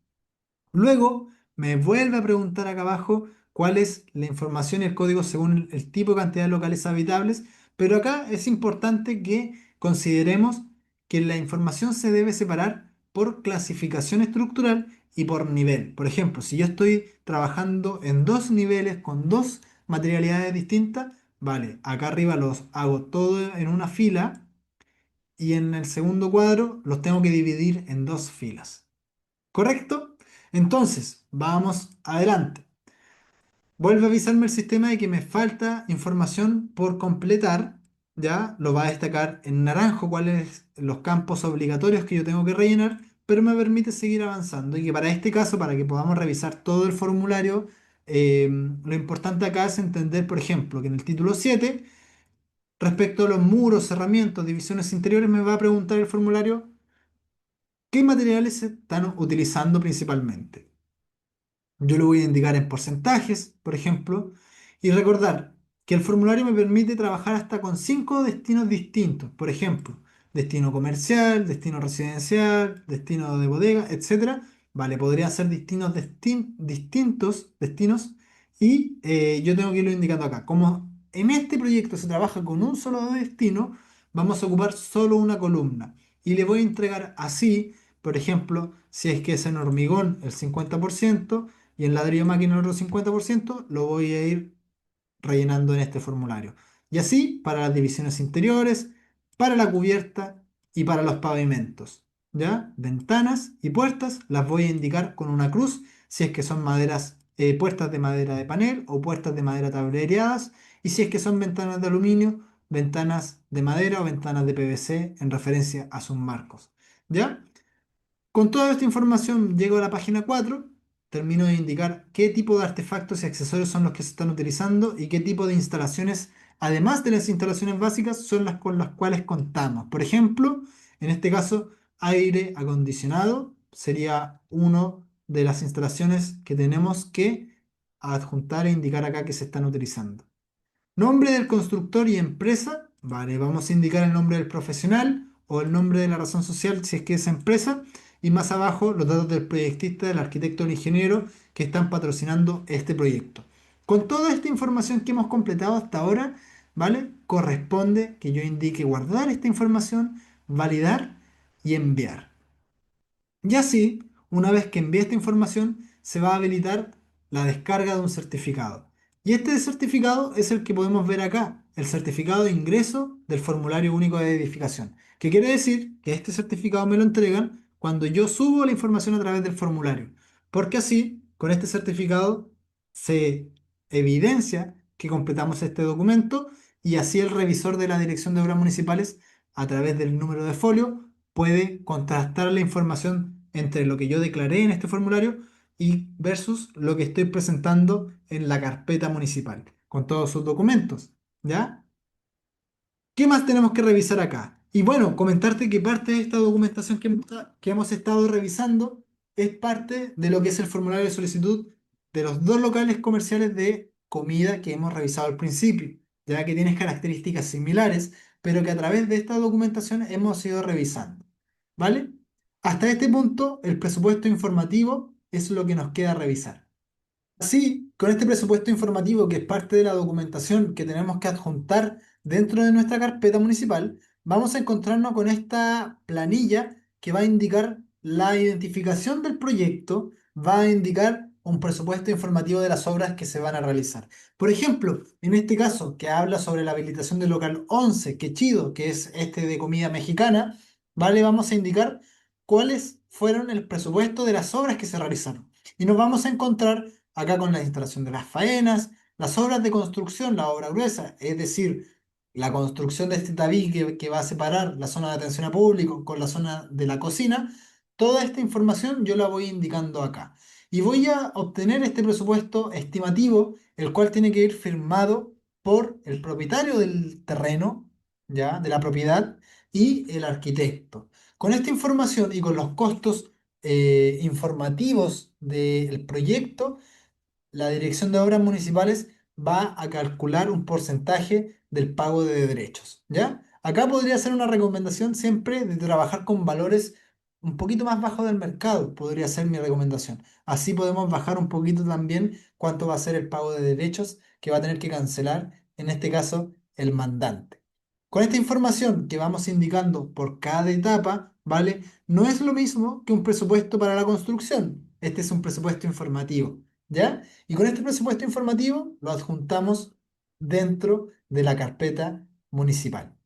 Luego me vuelve a preguntar acá abajo cuál es la información y el código según el tipo de cantidad de locales habitables, pero acá es importante que consideremos que la información se debe separar por clasificación estructural y por nivel. Por ejemplo, si yo estoy trabajando en 2 niveles con 2 materialidades distintas, vale, acá arriba los hago todo en una fila y en el segundo cuadro los tengo que dividir en 2 filas. ¿Correcto? Entonces, vamos adelante. Vuelve a avisarme el sistema de que me falta información por completar. Ya lo va a destacar en naranjo cuáles los campos obligatorios que yo tengo que rellenar, pero me permite seguir avanzando. Y que para este caso, para que podamos revisar todo el formulario, lo importante acá es entender, por ejemplo, que en el título 7, respecto a los muros, cerramientos, divisiones interiores, me va a preguntar el formulario qué materiales se están utilizando principalmente. Yo lo voy a indicar en porcentajes, por ejemplo, y recordar que el formulario me permite trabajar hasta con 5 destinos distintos. Por ejemplo, destino comercial, destino residencial, destino de bodega, etcétera. Vale, podría ser distintos destinos y yo tengo que irlo indicando acá. Como en este proyecto se trabaja con un solo destino, vamos a ocupar solo una columna y le voy a entregar así, por ejemplo, si es que es en hormigón el 50%, y en ladrillo máquina el otro 50% lo voy a ir rellenando en este formulario. Y así para las divisiones interiores, para la cubierta y para los pavimentos. ¿Ya? Ventanas y puertas las voy a indicar con una cruz si es que son maderas puertas de madera de panel o puertas de madera tablereadas, y si es que son ventanas de aluminio, ventanas de madera o ventanas de PVC en referencia a sus marcos. ¿Ya? Con toda esta información llego a la página 4, termino de indicar qué tipo de artefactos y accesorios son los que se están utilizando y qué tipo de instalaciones, además de las instalaciones básicas, son las con las cuales contamos. Por ejemplo, en este caso, aire acondicionado sería una de las instalaciones que tenemos que adjuntar e indicar acá que se están utilizando. Nombre del constructor y empresa. Vale, vamos a indicar el nombre del profesional o el nombre de la razón social si es que es empresa. Y más abajo los datos del proyectista, del arquitecto o el ingeniero que están patrocinando este proyecto. Con toda esta información que hemos completado hasta ahora, ¿vale? Corresponde que yo indique guardar esta información, validar y enviar. Y así, una vez que envíe esta información, se va a habilitar la descarga de un certificado. Y este certificado es el que podemos ver acá, el certificado de ingreso del formulario único de edificación. Que quiere decir que este certificado me lo entregan cuando yo subo la información a través del formulario. Porque así, con este certificado, se evidencia que completamos este documento y así el revisor de la Dirección de Obras Municipales, a través del número de folio, puede contrastar la información entre lo que yo declaré en este formulario y versus lo que estoy presentando en la carpeta municipal, con todos sus documentos, ¿ya? ¿Qué más tenemos que revisar acá? Y bueno, comentarte que parte de esta documentación que hemos estado revisando es parte de lo que es el formulario de solicitud de los dos locales comerciales de comida que hemos revisado al principio, ya que tienen características similares, pero que a través de esta documentación hemos ido revisando. ¿Vale? Hasta este punto, el presupuesto informativo es lo que nos queda revisar. Así, con este presupuesto informativo, que es parte de la documentación que tenemos que adjuntar dentro de nuestra carpeta municipal, vamos a encontrarnos con esta planilla que va a indicar la identificación del proyecto, va a indicar un presupuesto informativo de las obras que se van a realizar. Por ejemplo, en este caso, que habla sobre la habilitación del local 11, que chido, que es este de comida mexicana, ¿vale? Vamos a indicar cuáles fueron el presupuesto de las obras que se realizaron. Y nos vamos a encontrar acá con la instalación de las faenas, las obras de construcción, la obra gruesa, es decir, la construcción de este tabique que va a separar la zona de atención a público con la zona de la cocina. Toda esta información yo la voy indicando acá. Y voy a obtener este presupuesto estimativo, el cual tiene que ir firmado por el propietario del terreno, ya, de la propiedad, y el arquitecto. Con esta información y con los costos informativos del proyecto, la Dirección de Obras Municipales va a calcular un porcentaje del pago de derechos, ¿ya? Acá podría ser una recomendación siempre de trabajar con valores un poquito más bajos del mercado, podría ser mi recomendación. Así podemos bajar un poquito también cuánto va a ser el pago de derechos que va a tener que cancelar, en este caso, el mandante. Con esta información que vamos indicando por cada etapa, ¿vale? No es lo mismo que un presupuesto para la construcción. Este es un presupuesto informativo, ¿ya? Y con este presupuesto informativo lo adjuntamos dentro de la carpeta municipal.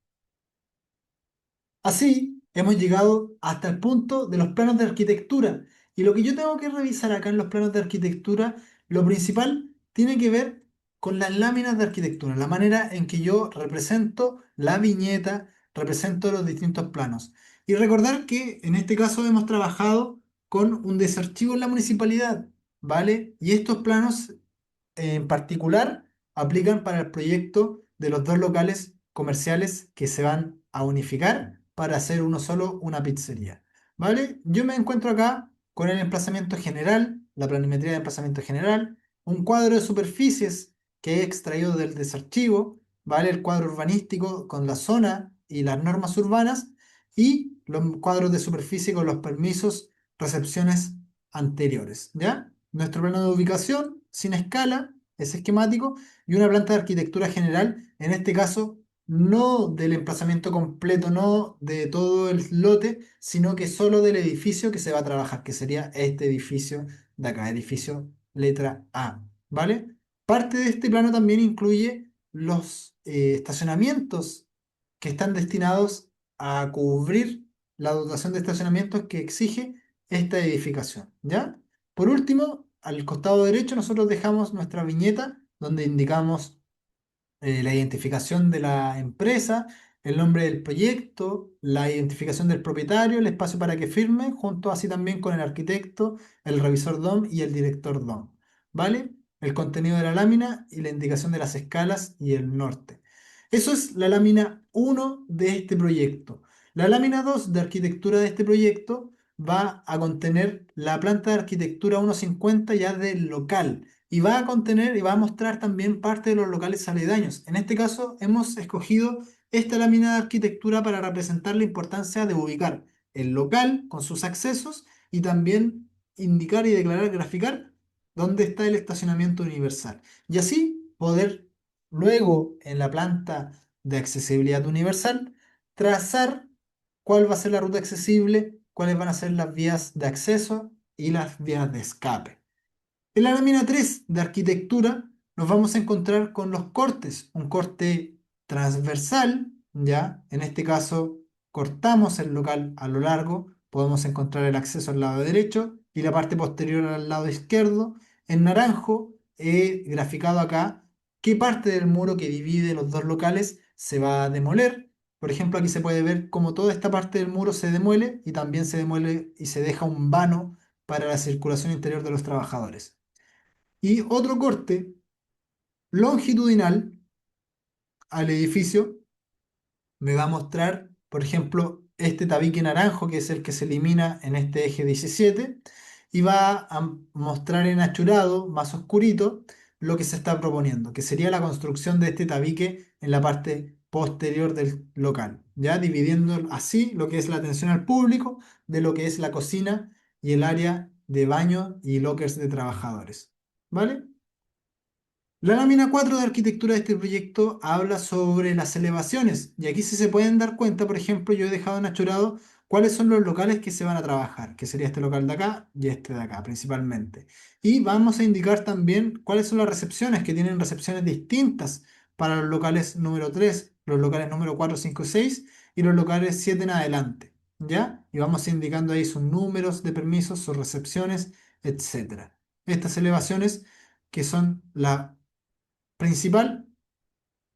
Así hemos llegado hasta el punto de los planos de arquitectura. Y lo que yo tengo que revisar acá en los planos de arquitectura, lo principal tiene que ver con las láminas de arquitectura, la manera en que yo represento la viñeta, represento los distintos planos. Y recordar que en este caso hemos trabajado con un desarchivo en la municipalidad, ¿vale? Y estos planos en particular aplican para el proyecto de los dos locales comerciales que se van a unificar para hacer uno solo, una pizzería. ¿Vale? Yo me encuentro acá con el emplazamiento general, la planimetría de emplazamiento general, un cuadro de superficies que he extraído del desarchivo, ¿vale? El cuadro urbanístico con la zona y las normas urbanas y los cuadros de superficie con los permisos, recepciones anteriores, ¿ya? Nuestro plano de ubicación sin escala, es esquemático, y una planta de arquitectura general, en este caso no del emplazamiento completo, no de todo el lote, sino que solo del edificio que se va a trabajar, que sería este edificio de acá, edificio letra A, ¿vale? Parte de este plano también incluye los estacionamientos que están destinados a cubrir la dotación de estacionamientos que exige esta edificación, ¿ya? Por último, al costado derecho nosotros dejamos nuestra viñeta donde indicamos la identificación de la empresa, el nombre del proyecto, la identificación del propietario, el espacio para que firme, junto así también con el arquitecto, el revisor DOM y el director DOM. ¿Vale? El contenido de la lámina y la indicación de las escalas y el norte. Eso es la lámina 1 de este proyecto. La lámina 2 de arquitectura de este proyecto va a contener la planta de arquitectura 1.50 ya del local y va a contener y va a mostrar también parte de los locales aledaños. En este caso, hemos escogido esta lámina de arquitectura para representar la importancia de ubicar el local con sus accesos y también indicar y declarar, graficar dónde está el estacionamiento universal. Y así poder luego en la planta de accesibilidad universal trazar cuál va a ser la ruta accesible, cuáles van a ser las vías de acceso y las vías de escape. En la lámina 3 de arquitectura nos vamos a encontrar con los cortes, un corte transversal, ¿ya? En este caso cortamos el local a lo largo, podemos encontrar el acceso al lado derecho y la parte posterior al lado izquierdo. En naranjo he graficado acá qué parte del muro que divide los dos locales se va a demoler. Por ejemplo, aquí se puede ver cómo toda esta parte del muro se demuele y también se demuele y se deja un vano para la circulación interior de los trabajadores. Y otro corte longitudinal al edificio me va a mostrar, por ejemplo, este tabique naranjo, que es el que se elimina en este eje 17, y va a mostrar en achurado, más oscurito, lo que se está proponiendo, que sería la construcción de este tabique en la parte posterior del local, ya dividiendo así lo que es la atención al público de lo que es la cocina y el área de baño y lockers de trabajadores. ¿Vale? La lámina 4 de arquitectura de este proyecto habla sobre las elevaciones y aquí sí se pueden dar cuenta, por ejemplo, yo he dejado en achorado cuáles son los locales que se van a trabajar, que sería este local de acá y este de acá principalmente. Y vamos a indicar también cuáles son las recepciones, que tienen recepciones distintas para los locales número 3, los locales número 4, 5 y 6 y los locales 7 en adelante, ¿ya? Y vamos indicando ahí sus números de permisos, sus recepciones, etcétera. Estas elevaciones que son la principal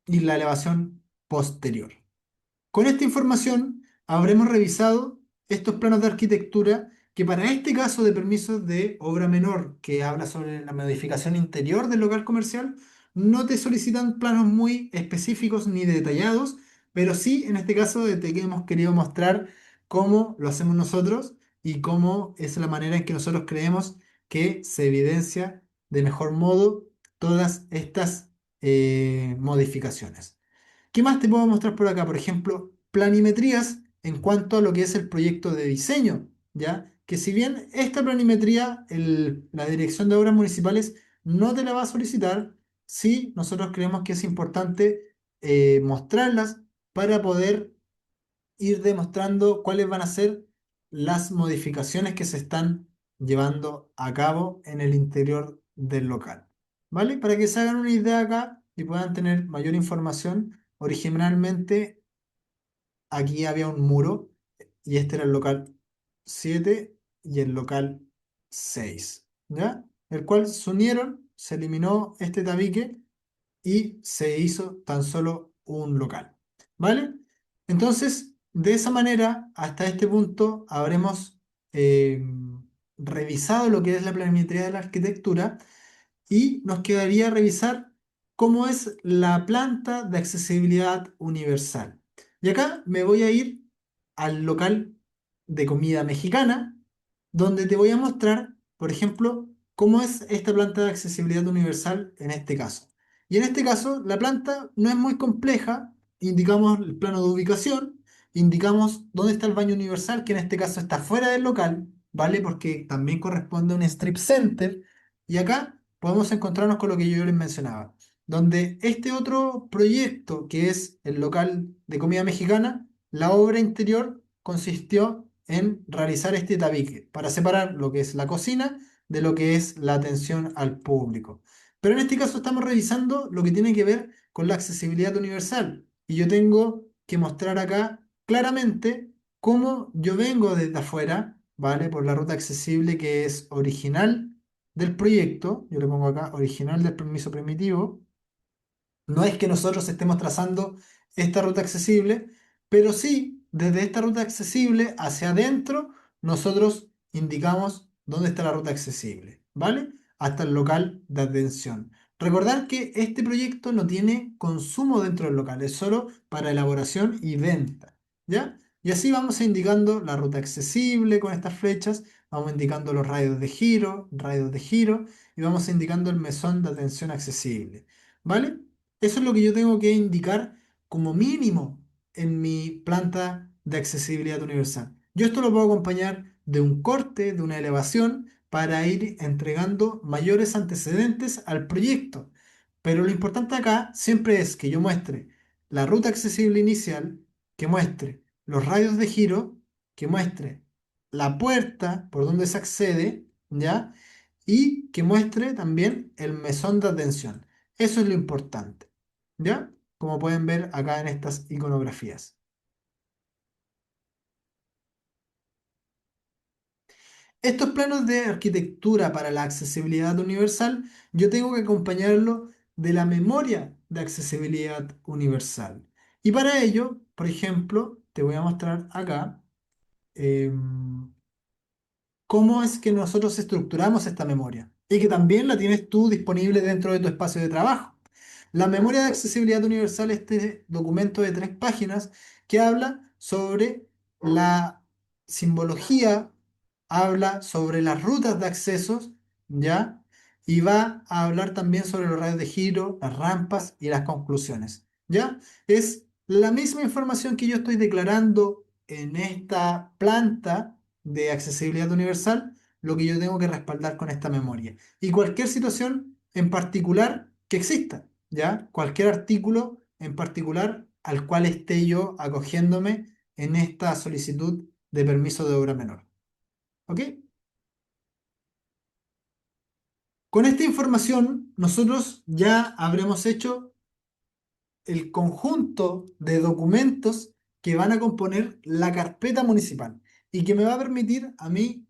y la elevación posterior. Con esta información habremos revisado estos planos de arquitectura que para este caso de permisos de obra menor que habla sobre la modificación interior del local comercial, no te solicitan planos muy específicos ni detallados, pero sí en este caso te hemos querido mostrar cómo lo hacemos nosotros y cómo es la manera en que nosotros creemos que se evidencia de mejor modo todas estas modificaciones. ¿Qué más te puedo mostrar por acá? Por ejemplo, planimetrías en cuanto a lo que es el proyecto de diseño, ¿ya? Que si bien esta planimetría, la Dirección de Obras Municipales no te la va a solicitar, sí nosotros creemos que es importante mostrarlas para poder ir demostrando cuáles van a ser las modificaciones que se están llevando a cabo en el interior del local. ¿Vale? Para que se hagan una idea acá y puedan tener mayor información, originalmente aquí había un muro y este era el local 7 y el local 6, ¿ya? El cual se unieron, se eliminó este tabique y se hizo tan solo un local. ¿Vale? Entonces, de esa manera, hasta este punto, habremos eh, revisado lo que es la planimetría de la arquitectura y nos quedaría revisar cómo es la planta de accesibilidad universal. Y acá me voy a ir al local de comida mexicana, donde te voy a mostrar, por ejemplo, cómo es esta planta de accesibilidad universal en este caso. Y en este caso, la planta no es muy compleja, indicamos el plano de ubicación, indicamos dónde está el baño universal, que en este caso está fuera del local, ¿vale? Porque también corresponde a un strip center, y acá podemos encontrarnos con lo que yo les mencionaba, donde este otro proyecto, que es el local de comida mexicana, la obra interior consistió en realizar este tabique para separar lo que es la cocina de lo que es la atención al público. Pero en este caso estamos revisando lo que tiene que ver con la accesibilidad universal. Y yo tengo que mostrar acá claramente cómo yo vengo desde afuera, ¿vale? Por la ruta accesible que es original del proyecto, yo le pongo acá original del permiso primitivo, no es que nosotros estemos trazando esta ruta accesible, pero sí, desde esta ruta accesible hacia adentro, nosotros indicamos dónde está la ruta accesible, ¿vale? Hasta el local de atención. Recordar que este proyecto no tiene consumo dentro del local, es solo para elaboración y venta, ¿ya? Y así vamos indicando la ruta accesible con estas flechas, vamos indicando los radios de giro, y vamos indicando el mesón de atención accesible, ¿vale? Eso es lo que yo tengo que indicar como mínimo en mi planta de accesibilidad universal. Yo esto lo puedo acompañar de un corte, de una elevación, para ir entregando mayores antecedentes al proyecto. Pero lo importante acá siempre es que yo muestre la ruta accesible inicial, que muestre los radios de giro, que muestre la puerta por donde se accede, ¿ya? Y que muestre también el mesón de atención. Eso es lo importante, ¿ya? Como pueden ver acá en estas iconografías. Estos planos de arquitectura para la accesibilidad universal, yo tengo que acompañarlo de la memoria de accesibilidad universal. Y para ello, por ejemplo, te voy a mostrar acá cómo es que nosotros estructuramos esta memoria y que también la tienes tú disponible dentro de tu espacio de trabajo. La memoria de accesibilidad universal es este documento de 3 páginas que habla sobre la simbología, habla sobre las rutas de accesos, ¿ya? Y va a hablar también sobre los radios de giro, las rampas y las conclusiones, ¿ya? Es la misma información que yo estoy declarando en esta planta de accesibilidad universal, lo que yo tengo que respaldar con esta memoria. Y cualquier situación en particular que exista, ¿ya? Cualquier artículo en particular al cual esté yo acogiéndome en esta solicitud de permiso de obra menor. ¿Ok? Con esta información, nosotros ya habremos hecho el conjunto de documentos que van a componer la carpeta municipal y que me va a permitir a mí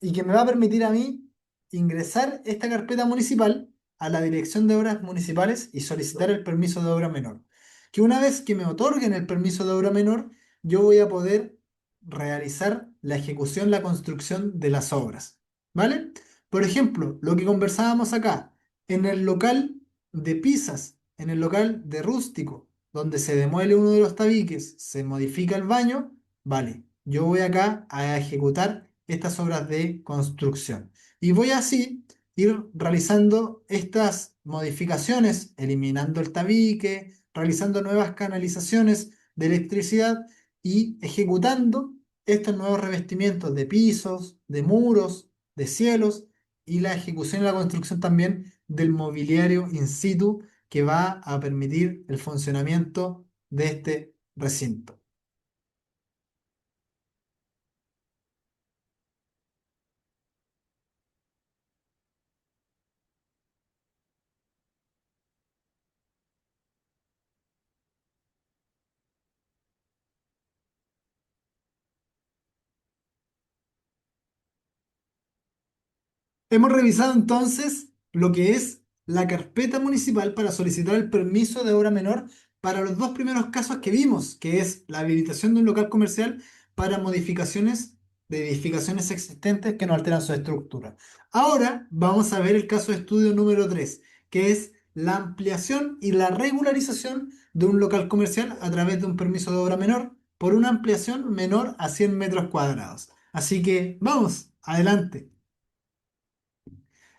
y que me va a permitir a mí ingresar esta carpeta municipal a la Dirección de Obras Municipales y solicitar el permiso de obra menor. Que una vez que me otorguen el permiso de obra menor, yo voy a poder realizar la ejecución, la construcción de las obras. ¿Vale? Por ejemplo, lo que conversábamos acá, en el local de pizzas, en el local de rústico, donde se demuele uno de los tabiques, se modifica el baño, vale, yo voy acá a ejecutar estas obras de construcción. Y voy así ir realizando estas modificaciones, eliminando el tabique, realizando nuevas canalizaciones de electricidad y ejecutando estos nuevos revestimientos de pisos, de muros, de cielos y la ejecución y la construcción también del mobiliario in situ que va a permitir el funcionamiento de este recinto. Hemos revisado entonces lo que es la carpeta municipal para solicitar el permiso de obra menor para los dos primeros casos que vimos, que es la habilitación de un local comercial para modificaciones de edificaciones existentes que no alteran su estructura. Ahora vamos a ver el caso de estudio número 3, que es la ampliación y la regularización de un local comercial a través de un permiso de obra menor por una ampliación menor a 100 metros cuadrados. Así que vamos, adelante.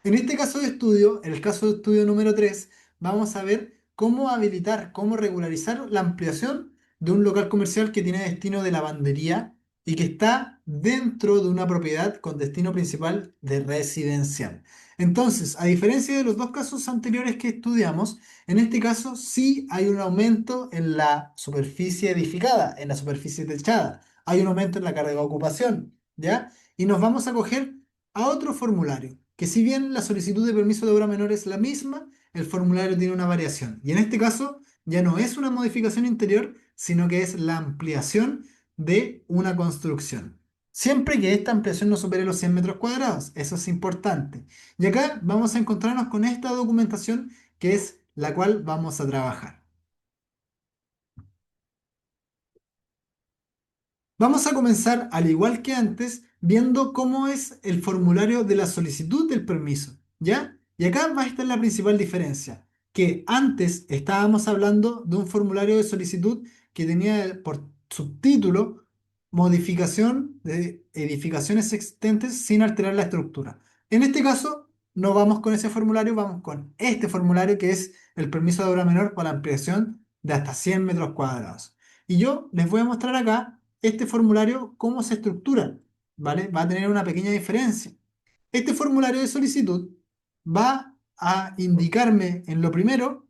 En este caso de estudio, en el caso de estudio número 3, vamos a ver cómo habilitar, cómo regularizar la ampliación de un local comercial que tiene destino de lavandería y que está dentro de una propiedad con destino principal de residencial. Entonces, a diferencia de los dos casos anteriores que estudiamos, en este caso sí hay un aumento en la superficie edificada, en la superficie techada. Hay un aumento en la carga de ocupación, ¿ya? Y nos vamos a coger a otro formulario, que si bien la solicitud de permiso de obra menor es la misma, el formulario tiene una variación. Y en este caso ya no es una modificación interior, sino que es la ampliación de una construcción. siempre que esta ampliación no supere los 100 metros cuadrados. Eso es importante. Y acá vamos a encontrarnos con esta documentación que es la cual vamos a trabajar. Vamos a comenzar, al igual que antes, viendo cómo es el formulario de la solicitud del permiso, ¿ya? Y acá va a estar la principal diferencia, que antes estábamos hablando de un formulario de solicitud que tenía por subtítulo modificación de edificaciones existentes sin alterar la estructura. En este caso, no vamos con ese formulario, vamos con este formulario que es el permiso de obra menor para ampliación de hasta 100 metros cuadrados. Y yo les voy a mostrar acá este formulario cómo se estructura, ¿vale? Va a tener una pequeña diferencia. Este formulario de solicitud va a indicarme en lo primero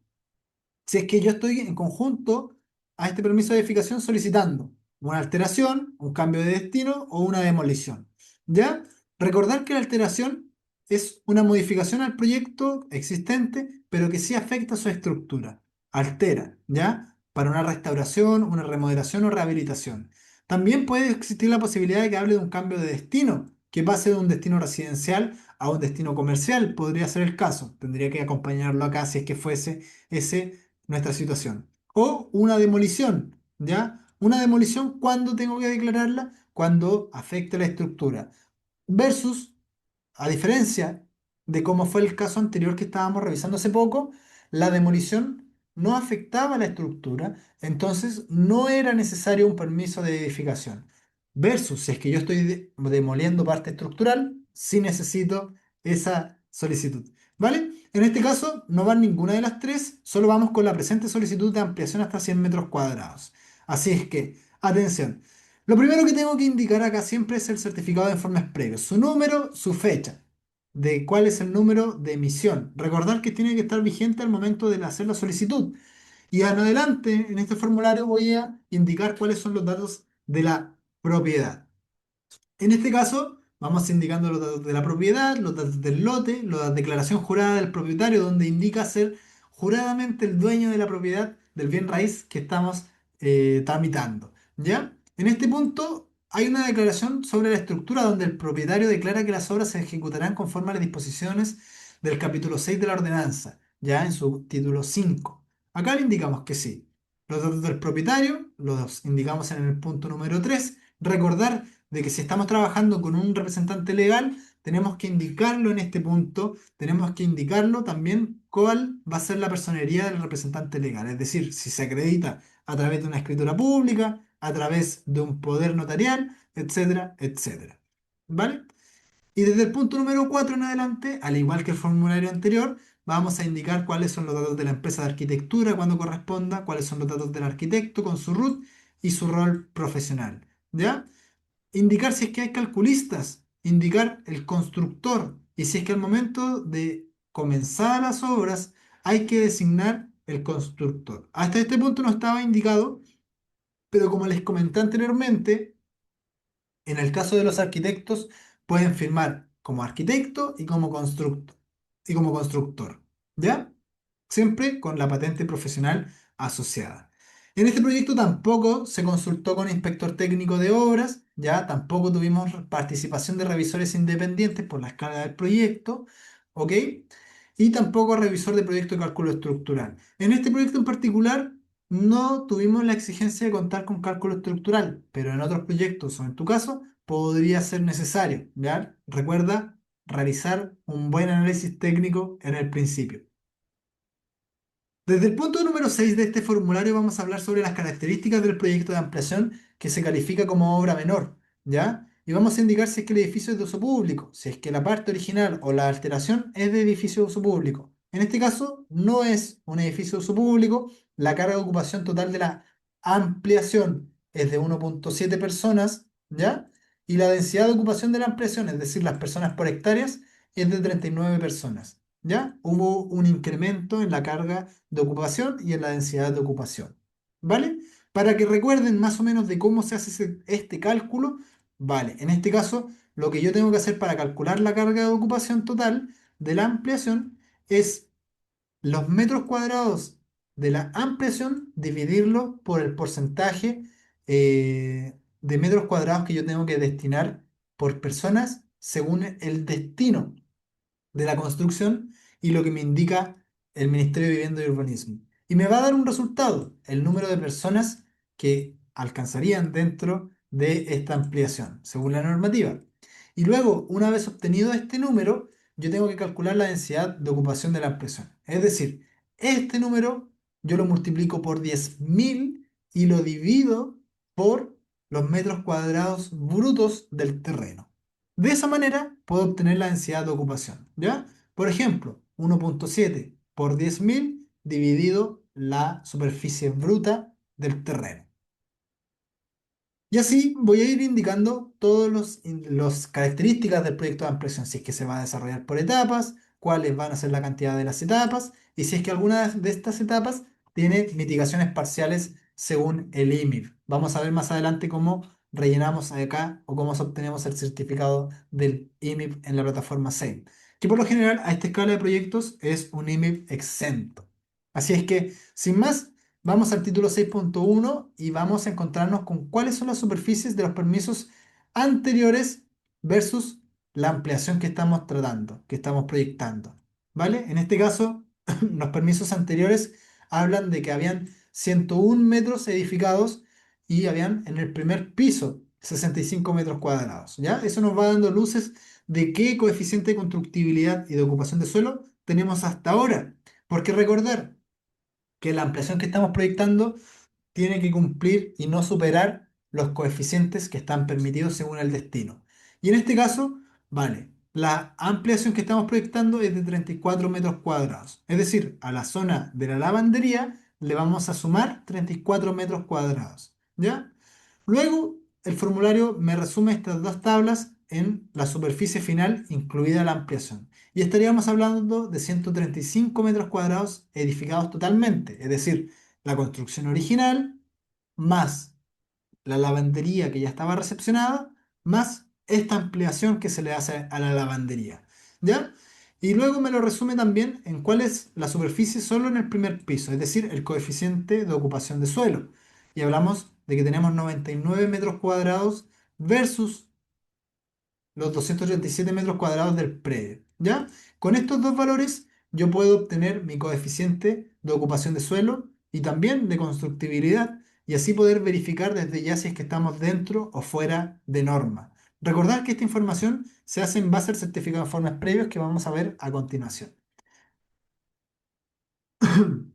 si es que yo estoy en conjunto a este permiso de edificación solicitando una alteración, un cambio de destino o una demolición. ¿Ya? Recordar que la alteración es una modificación al proyecto existente, pero que sí afecta su estructura. Altera, ¿ya? Para una restauración, una remodelación o rehabilitación. También puede existir la posibilidad de que hable de un cambio de destino, que pase de un destino residencial a un destino comercial. Podría ser el caso. Tendría que acompañarlo acá si es que fuese ese nuestra situación. O una demolición, ¿ya? Una demolición, ¿cuándo tengo que declararla? Cuando afecte la estructura. Versus, a diferencia de cómo fue el caso anterior que estábamos revisando hace poco, la demolición no afectaba la estructura, entonces no era necesario un permiso de edificación. Versus, si es que yo estoy demoliendo parte estructural, sí necesito esa solicitud. ¿Vale? En este caso no van ninguna de las tres, solo vamos con la presente solicitud de ampliación hasta 100 metros cuadrados. Así es que, atención. Lo primero que tengo que indicar acá siempre es el certificado de informes previos, su número, su fecha, de cuál es el número de emisión. Recordar que tiene que estar vigente al momento de hacer la solicitud. Y en adelante, en este formulario voy a indicar cuáles son los datos de la propiedad. En este caso, vamos indicando los datos de la propiedad, los datos del lote, la declaración jurada del propietario, donde indica ser juradamente el dueño de la propiedad del bien raíz que estamos tramitando. ¿Ya? En este punto hay una declaración sobre la estructura donde el propietario declara que las obras se ejecutarán conforme a las disposiciones del capítulo 6 de la ordenanza, ya en su título 5. Acá le indicamos que sí. Los datos del propietario los indicamos en el punto número 3. Recordar de que si estamos trabajando con un representante legal, tenemos que indicarlo en este punto, tenemos que indicarlo también cuál va a ser la personería del representante legal, es decir, si se acredita a través de una escritura pública, a través de un poder notarial, etcétera, etcétera. ¿Vale? Y desde el punto número 4 en adelante, al igual que el formulario anterior, vamos a indicar cuáles son los datos de la empresa de arquitectura cuando corresponda, cuáles son los datos del arquitecto con su RUT y su rol profesional. ¿Ya? Indicar si es que hay calculistas, indicar el constructor y si es que al momento de comenzar las obras hay que designar el constructor. Hasta este punto no estaba indicado, pero como les comenté anteriormente, en el caso de los arquitectos pueden firmar como arquitecto y como constructor, ¿ya? Siempre con la patente profesional asociada. En este proyecto tampoco se consultó con inspector técnico de obras, ya tampoco tuvimos participación de revisores independientes por la escala del proyecto, ¿ok? Y tampoco revisor de proyecto de cálculo estructural. En este proyecto en particular no tuvimos la exigencia de contar con cálculo estructural, pero en otros proyectos o en tu caso podría ser necesario, ¿ya? Recuerda realizar un buen análisis técnico en el principio. Desde el punto número 6 de este formulario vamos a hablar sobre las características del proyecto de ampliación que se califica como obra menor, ¿ya? Y vamos a indicar si es que el edificio es de uso público, si es que la parte original o la alteración es de edificio de uso público. En este caso, no es un edificio de uso público, la carga de ocupación total de la ampliación es de 1,7 personas, ¿ya? Y la densidad de ocupación de la ampliación, es decir, las personas por hectáreas, es de 39 personas. ¿Ya? Hubo un incremento en la carga de ocupación y en la densidad de ocupación. ¿Vale? Para que recuerden más o menos de cómo se hace este cálculo, vale, en este caso, lo que yo tengo que hacer para calcular la carga de ocupación total de la ampliación es los metros cuadrados de la ampliación, dividirlo por el porcentaje de metros cuadrados que yo tengo que destinar por personas según el destino de la construcción y lo que me indica el Ministerio de Vivienda y Urbanismo. Y me va a dar un resultado, el número de personas que alcanzarían dentro de esta ampliación, según la normativa. Y luego, una vez obtenido este número, yo tengo que calcular la densidad de ocupación de la ampliación. Es decir, este número yo lo multiplico por 10.000 y lo divido por los metros cuadrados brutos del terreno. De esa manera puedo obtener la densidad de ocupación, ¿ya? Por ejemplo, 1,7 por 10.000 dividido la superficie bruta del terreno. Y así voy a ir indicando todas las características del proyecto de ampliación, si es que se va a desarrollar por etapas, cuáles van a ser la cantidad de las etapas y si es que alguna de estas etapas tiene mitigaciones parciales según el IMIB. Vamos a ver más adelante cómo rellenamos acá o cómo obtenemos el certificado del IMIB en la plataforma SAME, que por lo general a esta escala de proyectos es un IMIB exento. Así es que, sin más, vamos al título 6.1 y vamos a encontrarnos con cuáles son las superficies de los permisos anteriores versus la ampliación que estamos tratando, que estamos proyectando. ¿Vale? En este caso, los permisos anteriores hablan de que habían 101 metros edificados y habían en el primer piso 65 metros cuadrados. ¿Ya? Eso nos va dando luces de qué coeficiente de constructibilidad y de ocupación de suelo tenemos hasta ahora. Porque recordar que la ampliación que estamos proyectando tiene que cumplir y no superar los coeficientes que están permitidos según el destino. Y en este caso, vale, la ampliación que estamos proyectando es de 34 metros cuadrados. Es decir, a la zona de la lavandería le vamos a sumar 34 metros cuadrados. ¿Ya? Luego, el formulario me resume estas dos tablas en la superficie final, incluida la ampliación. Y estaríamos hablando de 135 metros cuadrados edificados totalmente, es decir, la construcción original, más la lavandería que ya estaba recepcionada, más esta ampliación que se le hace a la lavandería. ¿Ya? Y luego me lo resume también en cuál es la superficie solo en el primer piso, es decir, el coeficiente de ocupación de suelo. Y hablamos de que tenemos 99 metros cuadrados versus los 287 metros cuadrados del predio. ¿Ya? Con estos dos valores yo puedo obtener mi coeficiente de ocupación de suelo y también de constructibilidad y así poder verificar desde ya si es que estamos dentro o fuera de norma. Recordar que esta información se hace en base al certificado de informes previos que vamos a ver a continuación. En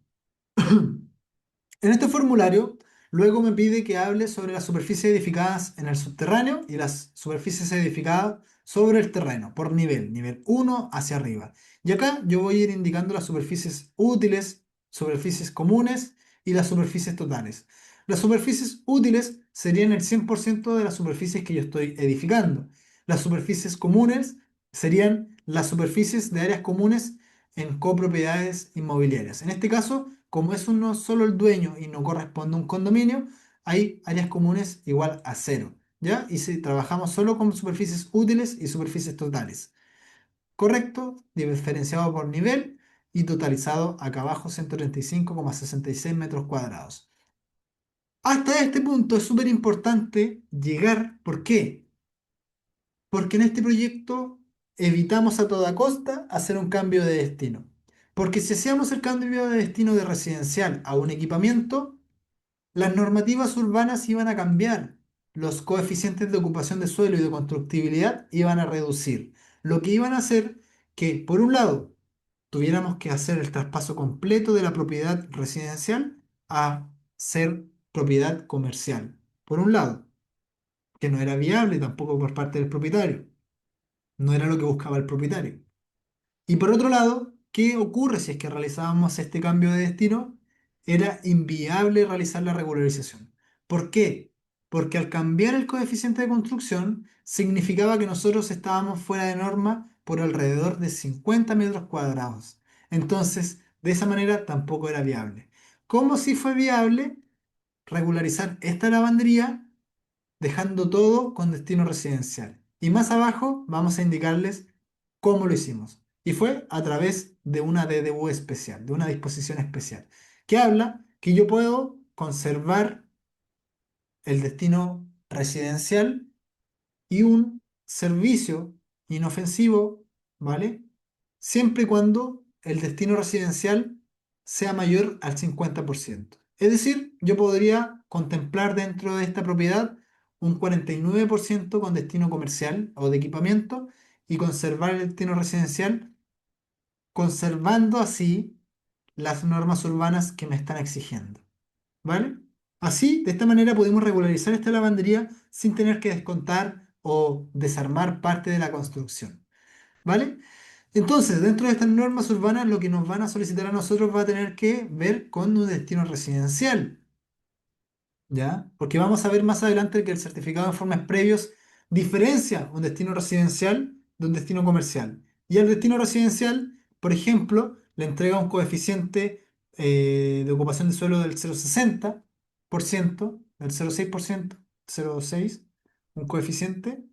este formulario, luego me pide que hable sobre las superficies edificadas en el subterráneo y las superficies edificadas sobre el terreno, por nivel, nivel 1 hacia arriba. Y acá yo voy a ir indicando las superficies útiles, superficies comunes y las superficies totales. Las superficies útiles serían el 100% de las superficies que yo estoy edificando. Las superficies comunes serían las superficies de áreas comunes en copropiedades inmobiliarias. En este caso, como es uno solo el dueño y no corresponde a un condominio, hay áreas comunes igual a cero, ¿ya? Y si trabajamos solo con superficies útiles y superficies totales. Correcto, diferenciado por nivel y totalizado acá abajo 135,66 metros cuadrados. Hasta este punto es súper importante llegar, ¿por qué? Porque en este proyecto evitamos a toda costa hacer un cambio de destino. Porque si hacíamos el cambio de destino de residencial a un equipamiento, las normativas urbanas iban a cambiar, los coeficientes de ocupación de suelo y de constructibilidad iban a reducir, lo que iban a hacer que, por un lado, tuviéramos que hacer el traspaso completo de la propiedad residencial a ser propiedad comercial. Por un lado, que no era viable tampoco por parte del propietario, no era lo que buscaba el propietario. Y por otro lado, ¿qué ocurre si es que realizábamos este cambio de destino? Era inviable realizar la regularización. ¿Por qué? Porque al cambiar el coeficiente de construcción significaba que nosotros estábamos fuera de norma por alrededor de 50 metros cuadrados. Entonces, de esa manera tampoco era viable. ¿Cómo si fue viable regularizar esta lavandería dejando todo con destino residencial? Y más abajo vamos a indicarles cómo lo hicimos. Y fue a través de una DDU especial, de una disposición especial, que habla que yo puedo conservar el destino residencial y un servicio inofensivo, ¿vale? Siempre y cuando el destino residencial sea mayor al 50%. Es decir, yo podría contemplar dentro de esta propiedad un 49% con destino comercial o de equipamiento y conservar el destino residencial, conservando así las normas urbanas que me están exigiendo. ¿Vale? Así, de esta manera podemos regularizar esta lavandería sin tener que descontar o desarmar parte de la construcción. ¿Vale? Entonces, dentro de estas normas urbanas, lo que nos van a solicitar a nosotros va a tener que ver con un destino residencial. ¿Ya? Porque vamos a ver más adelante que el certificado de informes previos diferencia un destino residencial de un destino comercial. Y al destino residencial, por ejemplo, le entrega un coeficiente de ocupación de suelo del 0,60%, del 0,6%, 0,6, un coeficiente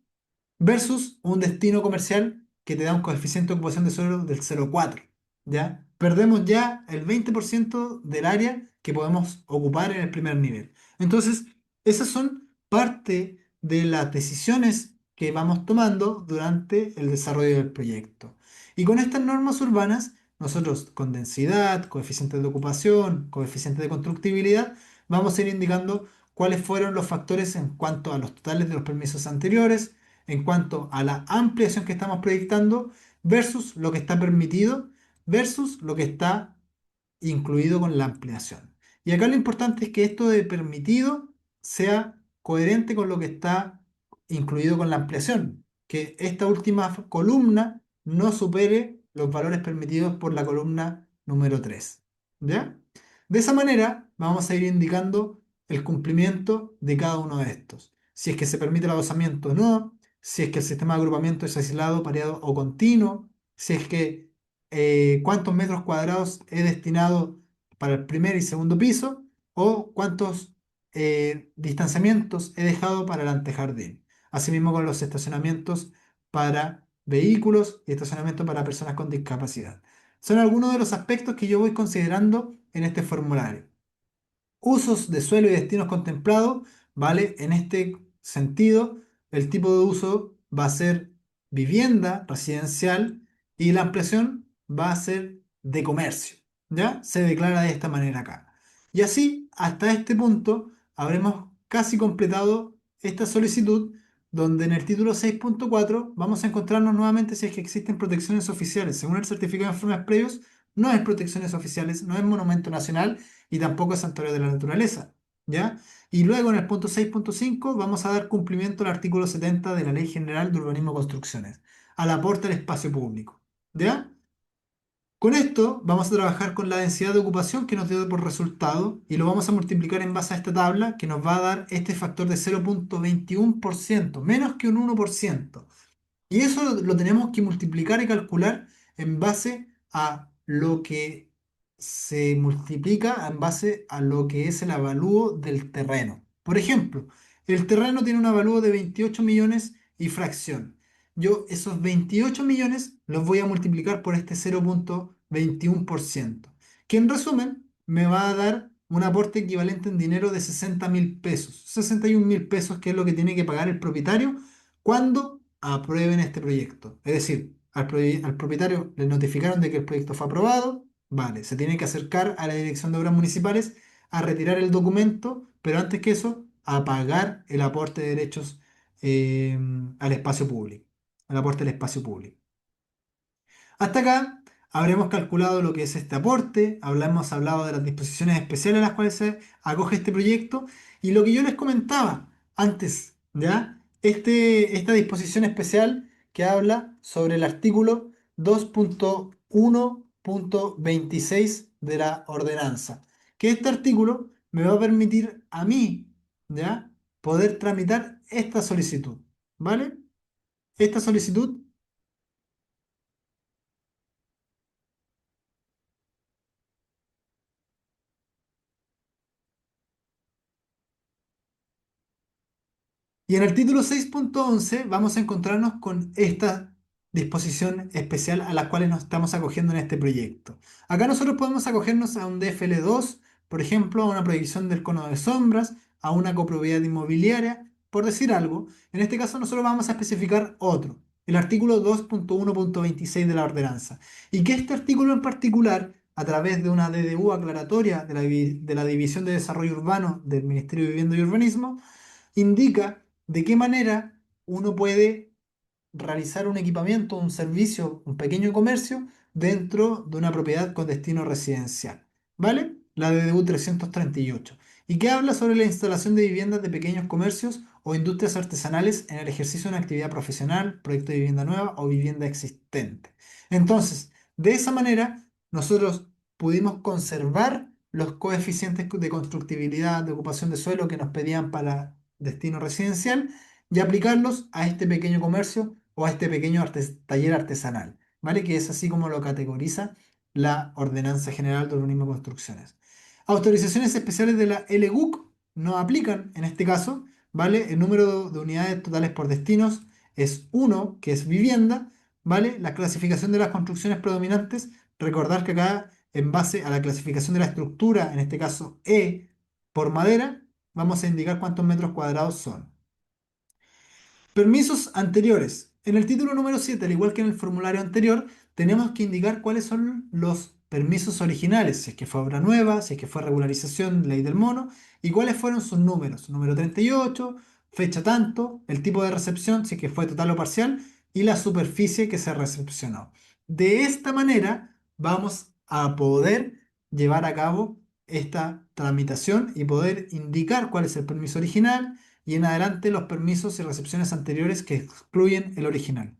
versus un destino comercial que te da un coeficiente de ocupación de suelo del 0,4, ¿ya? Perdemos ya el 20% del área que podemos ocupar en el primer nivel. Entonces, esas son parte de las decisiones que vamos tomando durante el desarrollo del proyecto. Y con estas normas urbanas, nosotros con densidad, coeficientes de ocupación, coeficiente de constructibilidad, vamos a ir indicando cuáles fueron los factores en cuanto a los totales de los permisos anteriores, en cuanto a la ampliación que estamos proyectando versus lo que está permitido versus lo que está incluido con la ampliación. Y acá lo importante es que esto de permitido sea coherente con lo que está incluido con la ampliación, que esta última columna no supere los valores permitidos por la columna número 3. ¿Ya? De esa manera vamos a ir indicando el cumplimiento de cada uno de estos. Si es que se permite el adosamiento o no, si es que el sistema de agrupamiento es aislado, pareado o continuo, si es que cuántos metros cuadrados he destinado para el primer y segundo piso o cuántos distanciamientos he dejado para el antejardín. Asimismo con los estacionamientos para vehículos y estacionamiento para personas con discapacidad. Son algunos de los aspectos que yo voy considerando en este formulario. Usos de suelo y destinos contemplados, ¿vale? En este sentido, el tipo de uso va a ser vivienda residencial y la ampliación va a ser de comercio, ¿ya? Se declara de esta manera acá. Y así, hasta este punto, habremos casi completado esta solicitud, donde en el título 6.4 vamos a encontrarnos nuevamente si es que existen protecciones oficiales. Según el certificado de informes previos, no es protecciones oficiales, no es monumento nacional y tampoco es santuario de la naturaleza, ¿ya? Y luego en el punto 6.5 vamos a dar cumplimiento al artículo 70 de la Ley General de Urbanismo y Construcciones, al aporte al espacio público, ¿ya? Con esto vamos a trabajar con la densidad de ocupación que nos dio por resultado y lo vamos a multiplicar en base a esta tabla que nos va a dar este factor de 0,21%, menos que un 1%. Y eso lo tenemos que multiplicar y calcular en base a lo que se multiplica en base a lo que es el avalúo del terreno. Por ejemplo, el terreno tiene un avalúo de 28 millones y fracción. Yo esos 28 millones los voy a multiplicar por este 0,21%, que en resumen me va a dar un aporte equivalente en dinero de 60.000 pesos. 61.000 pesos, que es lo que tiene que pagar el propietario cuando aprueben este proyecto. Es decir, al propietario le notificaron de que el proyecto fue aprobado, vale, se tiene que acercar a la Dirección de Obras Municipales a retirar el documento, pero antes que eso, a pagar el aporte de derechos al espacio público, al aporte al espacio público. Hasta acá habremos calculado lo que es este aporte, hablamos hablado de las disposiciones especiales a las cuales se acoge este proyecto y lo que yo les comentaba antes, ¿ya? Esta disposición especial que habla sobre el artículo 2.1.26 de la ordenanza, que este artículo me va a permitir a mí, ¿ya? Poder tramitar esta solicitud, ¿vale? Esta solicitud. Y en el título 6.11 vamos a encontrarnos con esta disposición especial a la cual nos estamos acogiendo en este proyecto. Acá nosotros podemos acogernos a un DFL2, por ejemplo, a una prohibición del cono de sombras, a una copropiedad inmobiliaria, por decir algo, en este caso nosotros vamos a especificar otro, el artículo 2.1.26 de la ordenanza. Y que este artículo en particular, a través de una DDU aclaratoria de la División de Desarrollo Urbano del Ministerio de Vivienda y Urbanismo, indica de qué manera uno puede realizar un equipamiento, un servicio, un pequeño comercio dentro de una propiedad con destino residencial. ¿Vale? La DDU 338. Y que habla sobre la instalación de viviendas de pequeños comercios o industrias artesanales en el ejercicio de una actividad profesional, proyecto de vivienda nueva o vivienda existente. Entonces, de esa manera, nosotros pudimos conservar los coeficientes de constructibilidad, de ocupación de suelo que nos pedían para destino residencial y aplicarlos a este pequeño comercio o a este pequeño taller artesanal, ¿vale? Que es así como lo categoriza la Ordenanza General de Urbanismo y Construcciones. Autorizaciones especiales de la LGUC no aplican en este caso, ¿vale? El número de unidades totales por destinos es uno, que es vivienda, ¿vale? La clasificación de las construcciones predominantes, recordar que acá, en base a la clasificación de la estructura, en este caso E, por madera, vamos a indicar cuántos metros cuadrados son. Permisos anteriores. En el título número 7, al igual que en el formulario anterior, tenemos que indicar cuáles son los permisos originales, si es que fue obra nueva, si es que fue regularización, ley del mono, y cuáles fueron sus números. Número 38, fecha tanto, el tipo de recepción, si es que fue total o parcial, y la superficie que se recepcionó. De esta manera vamos a poder llevar a cabo esta tramitación y poder indicar cuál es el permiso original y en adelante los permisos y recepciones anteriores que excluyen el original.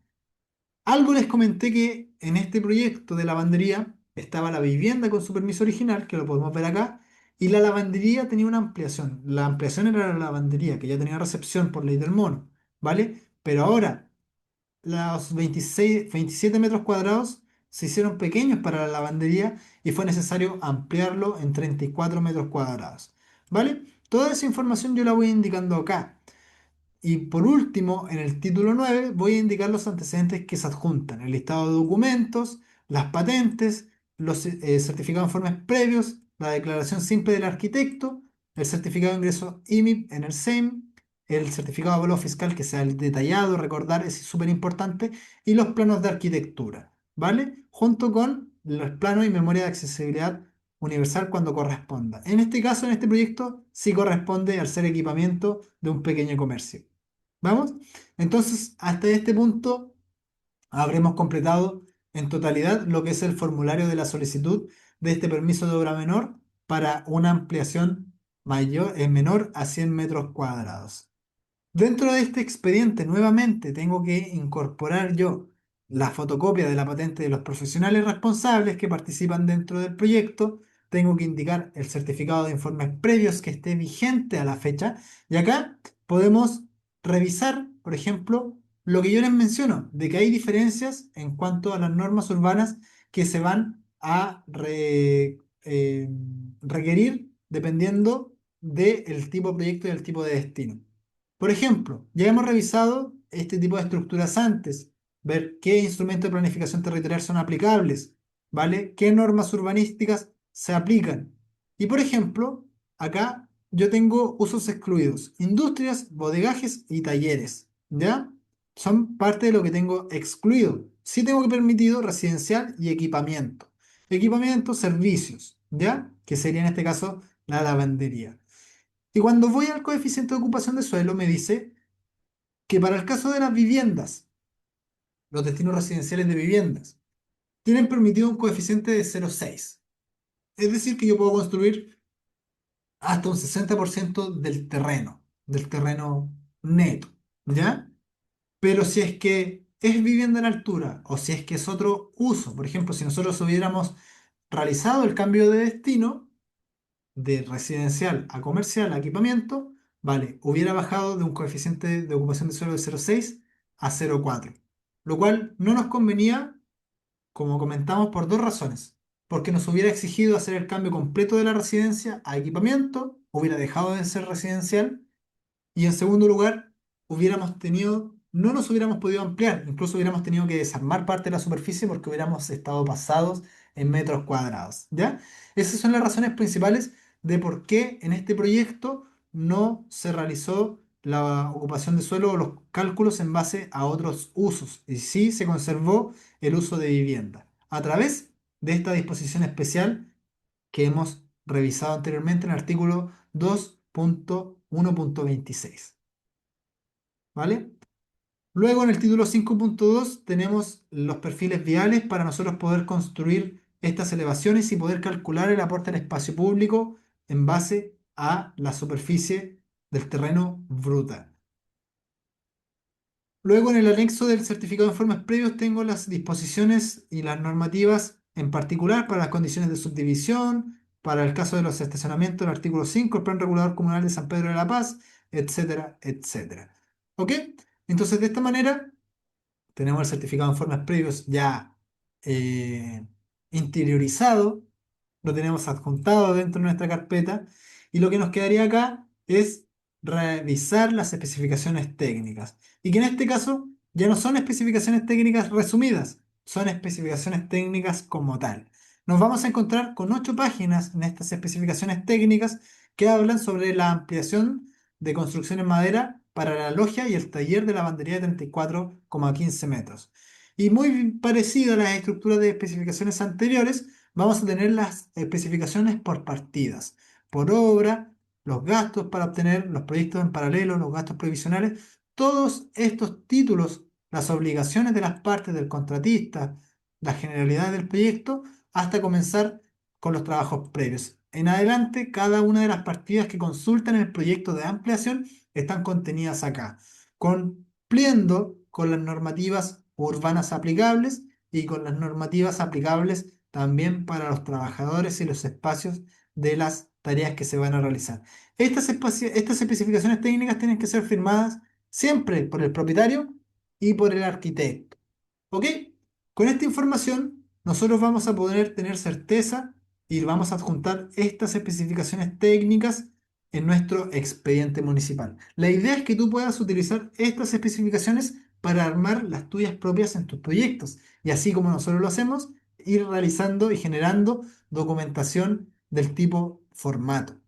Algo les comenté que en este proyecto de lavandería estaba la vivienda con su permiso original, que lo podemos ver acá, y la lavandería tenía una ampliación. La ampliación era la lavandería, que ya tenía recepción por ley del mono, ¿vale? Pero ahora los 26, 27 metros cuadrados se hicieron pequeños para la lavandería y fue necesario ampliarlo en 34 metros cuadrados, ¿vale? Toda esa información yo la voy indicando acá. Y por último, en el título 9 voy a indicar los antecedentes que se adjuntan, el listado de documentos, las patentes, los certificados de informes previos, la declaración simple del arquitecto, el certificado de ingreso IMIP en el SEM, el certificado de valor fiscal que sea el detallado, recordar, es súper importante, y los planos de arquitectura, ¿vale? Junto con los planos y memoria de accesibilidad universal cuando corresponda. En este caso, en este proyecto, sí corresponde al ser equipamiento de un pequeño comercio. ¿Vamos? Entonces, hasta este punto habremos completado en totalidad lo que es el formulario de la solicitud de este permiso de obra menor para una ampliación mayor, menor a 100 metros cuadrados. Dentro de este expediente, nuevamente, tengo que incorporar yo la fotocopia de la patente de los profesionales responsables que participan dentro del proyecto. Tengo que indicar el certificado de informes previos que esté vigente a la fecha. Y acá podemos revisar, por ejemplo, lo que yo les menciono, de que hay diferencias en cuanto a las normas urbanas que se van a requerir dependiendo del tipo de proyecto y del tipo de destino. Por ejemplo, ya hemos revisado este tipo de estructuras antes, ver qué instrumentos de planificación territorial son aplicables, ¿vale? ¿Qué normas urbanísticas se aplican? Y por ejemplo, acá yo tengo usos excluidos, industrias, bodegajes y talleres, ¿ya? Son parte de lo que tengo excluido. Sí tengo que permitido residencial y equipamiento. Equipamiento, servicios, ¿ya? Que sería en este caso la lavandería. Y cuando voy al coeficiente de ocupación de suelo, me dice que para el caso de las viviendas, los destinos residenciales de viviendas, tienen permitido un coeficiente de 0,6. Es decir, que yo puedo construir hasta un 60% del terreno neto, ¿ya? Pero si es que es vivienda en altura o si es que es otro uso, por ejemplo, si nosotros hubiéramos realizado el cambio de destino, de residencial a comercial a equipamiento, vale, hubiera bajado de un coeficiente de ocupación de suelo de 0,6 a 0,4, lo cual no nos convenía, como comentamos, por dos razones. Porque nos hubiera exigido hacer el cambio completo de la residencia a equipamiento, hubiera dejado de ser residencial, y en segundo lugar, no nos hubiéramos podido ampliar, incluso hubiéramos tenido que desarmar parte de la superficie porque hubiéramos estado pasados en metros cuadrados, ¿ya? Esas son las razones principales de por qué en este proyecto no se realizó la ocupación de suelo o los cálculos en base a otros usos, y sí se conservó el uso de vivienda a través de esta disposición especial que hemos revisado anteriormente en el artículo 2.1.26. ¿Vale? Luego en el título 5.2 tenemos los perfiles viales para nosotros poder construir estas elevaciones y poder calcular el aporte al espacio público en base a la superficie del terreno bruta. Luego en el anexo del certificado de informes previos tengo las disposiciones y las normativas en particular para las condiciones de subdivisión, para el caso de los estacionamientos, el artículo 5, el Plan Regulador Comunal de San Pedro de la Paz, etcétera, etcétera. ¿Ok? Entonces de esta manera tenemos el certificado de informes previos ya eh, interiorizado, lo tenemos adjuntado dentro de nuestra carpeta y lo que nos quedaría acá es revisar las especificaciones técnicas y que en este caso ya no son especificaciones técnicas resumidas, son especificaciones técnicas como tal. Nos vamos a encontrar con 8 páginas en estas especificaciones técnicas que hablan sobre la ampliación de construcción en madera para la logia y el taller de lavandería de 34,15 metros. Y muy parecida a las estructuras de especificaciones anteriores, vamos a tener las especificaciones por partidas, por obra, los gastos para obtener los proyectos en paralelo, los gastos previsionales, todos estos títulos, las obligaciones de las partes del contratista, las generalidades del proyecto, hasta comenzar con los trabajos previos. En adelante, cada una de las partidas que consultan el proyecto de ampliación están contenidas acá, cumpliendo con las normativas urbanas aplicables y con las normativas aplicables también para los trabajadores y los espacios de las tareas que se van a realizar. Estas especificaciones técnicas tienen que ser firmadas siempre por el propietario y por el arquitecto. ¿Ok? Con esta información, nosotros vamos a poder tener certeza y vamos a adjuntar estas especificaciones técnicas en nuestro expediente municipal. La idea es que tú puedas utilizar estas especificaciones para armar las tuyas propias en tus proyectos. Y así como nosotros lo hacemos, ir realizando y generando documentación del tipo formato.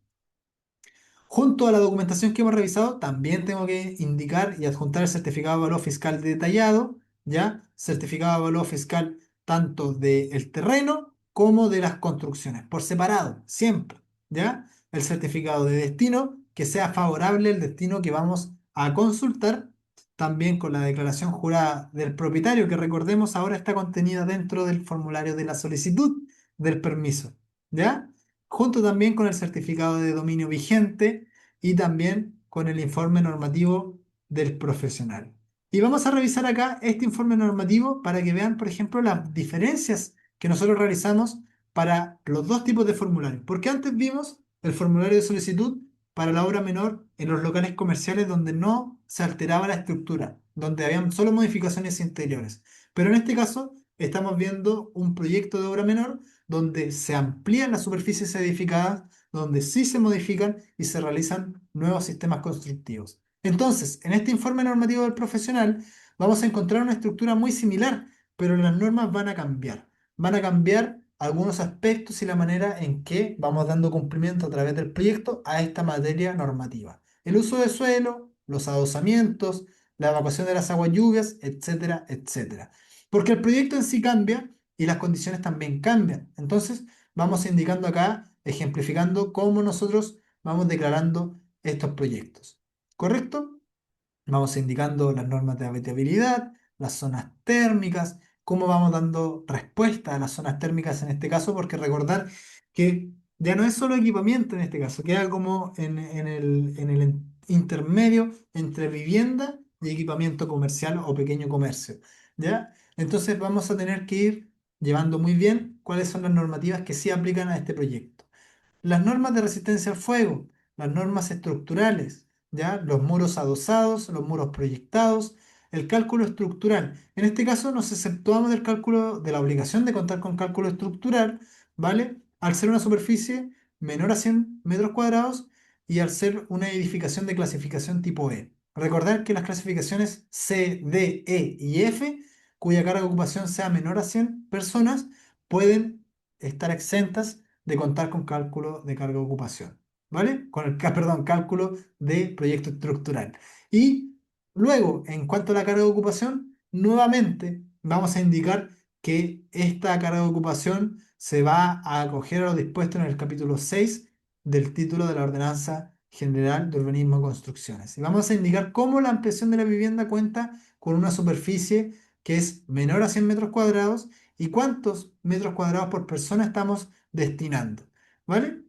Junto a la documentación que hemos revisado, también tengo que indicar y adjuntar el certificado de valor fiscal detallado, ¿ya? Certificado de valor fiscal tanto del terreno como de las construcciones, por separado, siempre, ¿ya? El certificado de destino, que sea favorable el destino que vamos a consultar, también con la declaración jurada del propietario, que recordemos ahora está contenida dentro del formulario de la solicitud del permiso, ¿ya? Junto también con el certificado de dominio vigente y también con el informe normativo del profesional. Y vamos a revisar acá este informe normativo para que vean, por ejemplo, las diferencias que nosotros realizamos para los dos tipos de formularios. Porque antes vimos el formulario de solicitud para la obra menor en los locales comerciales donde no se alteraba la estructura, donde habían solo modificaciones interiores. Pero en este caso estamos viendo un proyecto de obra menor donde se amplían las superficies edificadas, donde sí se modifican y se realizan nuevos sistemas constructivos. Entonces, en este informe normativo del profesional vamos a encontrar una estructura muy similar, pero las normas van a cambiar. Van a cambiar algunos aspectos y la manera en que vamos dando cumplimiento a través del proyecto a esta materia normativa. El uso de suelo, los adosamientos, la evacuación de las aguas lluvias, etcétera, etcétera. Porque el proyecto en sí cambia y las condiciones también cambian. Entonces, vamos indicando acá, ejemplificando cómo nosotros vamos declarando estos proyectos. ¿Correcto? Vamos indicando las normas de habitabilidad, las zonas térmicas, cómo vamos dando respuesta a las zonas térmicas en este caso, porque recordar que ya no es solo equipamiento en este caso, queda como en el intermedio entre vivienda y equipamiento comercial o pequeño comercio, ¿ya? Entonces vamos a tener que ir llevando muy bien cuáles son las normativas que sí aplican a este proyecto. Las normas de resistencia al fuego, las normas estructurales, ¿ya? Los muros adosados, los muros proyectados, el cálculo estructural. En este caso nos exceptuamos del cálculo, de la obligación de contar con cálculo estructural, ¿vale? Al ser una superficie menor a 100 metros cuadrados y al ser una edificación de clasificación tipo E. Recordar que las clasificaciones C, D, E y F, cuya carga de ocupación sea menor a 100 personas, pueden estar exentas de contar con cálculo de carga de ocupación. ¿vale? Perdón, cálculo de proyecto estructural. Y luego, en cuanto a la carga de ocupación, nuevamente vamos a indicar que esta carga de ocupación se va a acoger a lo dispuesto en el capítulo 6 del título de la Ordenanza General de Urbanismo y Construcciones. Y vamos a indicar cómo la ampliación de la vivienda cuenta con una superficie que es menor a 100 metros cuadrados y cuántos metros cuadrados por persona estamos destinando, ¿vale?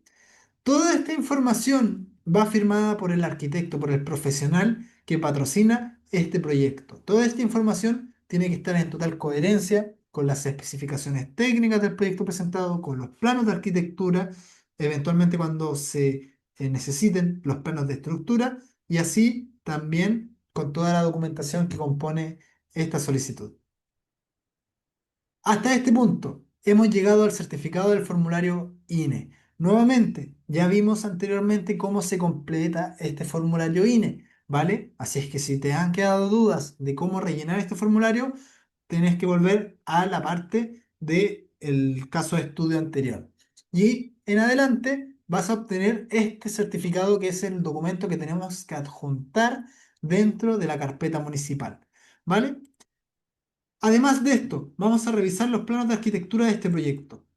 Toda esta información va firmada por el arquitecto, por el profesional que patrocina este proyecto. Toda esta información tiene que estar en total coherencia con las especificaciones técnicas del proyecto presentado, con los planos de arquitectura, eventualmente cuando se necesiten los planos de estructura y así también con toda la documentación que compone esta solicitud. Hasta este punto, hemos llegado al certificado del formulario INE. Nuevamente, ya vimos anteriormente cómo se completa este formulario INE, ¿vale? Así es que si te han quedado dudas de cómo rellenar este formulario, tienes que volver a la parte del caso de estudio anterior. Y en adelante vas a obtener este certificado que es el documento que tenemos que adjuntar dentro de la carpeta municipal, ¿vale? Además de esto, vamos a revisar los planos de arquitectura de este proyecto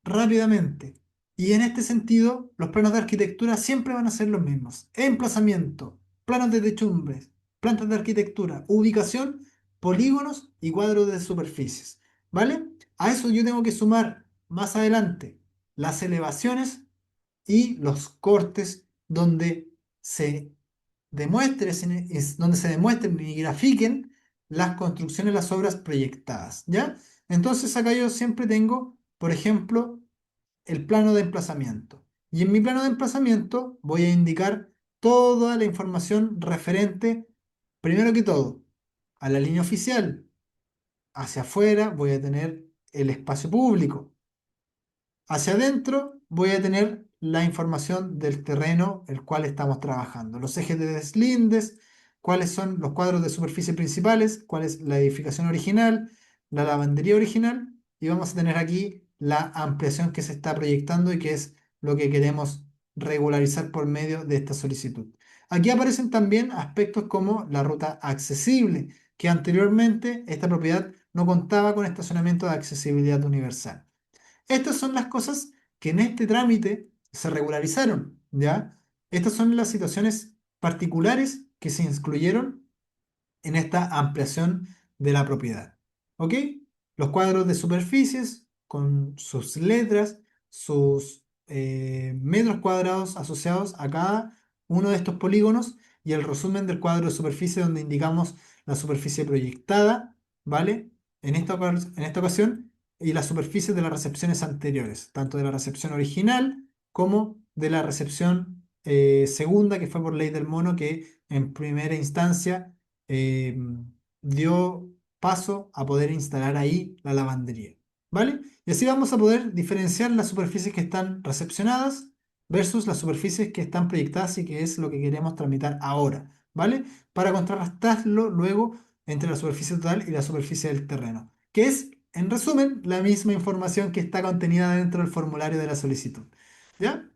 rápidamente. Y en este sentido, los planos de arquitectura siempre van a ser los mismos. Emplazamiento, planos de techumbres, plantas de arquitectura, ubicación, polígonos y cuadros de superficies. ¿Vale? A eso yo tengo que sumar más adelante las elevaciones y los cortes donde se donde se demuestren y grafiquen las construcciones, las obras proyectadas, ¿ya? Entonces acá yo siempre tengo, por ejemplo, el plano de emplazamiento. Y en mi plano de emplazamiento voy a indicar toda la información referente, primero que todo, a la línea oficial. Hacia afuera voy a tener el espacio público. Hacia adentro voy a tener la información del terreno el cual estamos trabajando, los ejes de deslindes, cuáles son los cuadros de superficie principales, cuál es la edificación original, la lavandería original y vamos a tener aquí la ampliación que se está proyectando y que es lo que queremos regularizar por medio de esta solicitud. Aquí aparecen también aspectos como la ruta accesible, que anteriormente esta propiedad no contaba con estacionamiento de accesibilidad universal. Estas son las cosas que en este trámite se regularizaron, ¿ya? Estas son las situaciones particulares que se incluyeron en esta ampliación de la propiedad. ¿Ok? Los cuadros de superficies con sus letras, sus metros cuadrados asociados a cada uno de estos polígonos y el resumen del cuadro de superficie donde indicamos la superficie proyectada, ¿vale? En esta ocasión, y las superficies de las recepciones anteriores, tanto de la recepción original como de la recepción segunda, que fue por ley del mono, que en primera instancia eh, dio paso a poder instalar ahí la lavandería, ¿vale? Y así vamos a poder diferenciar las superficies que están recepcionadas versus las superficies que están proyectadas y que es lo que queremos tramitar ahora, ¿vale? Para contrarrestarlo luego entre la superficie total y la superficie del terreno, que es, en resumen, la misma información que está contenida dentro del formulario de la solicitud, ¿ya?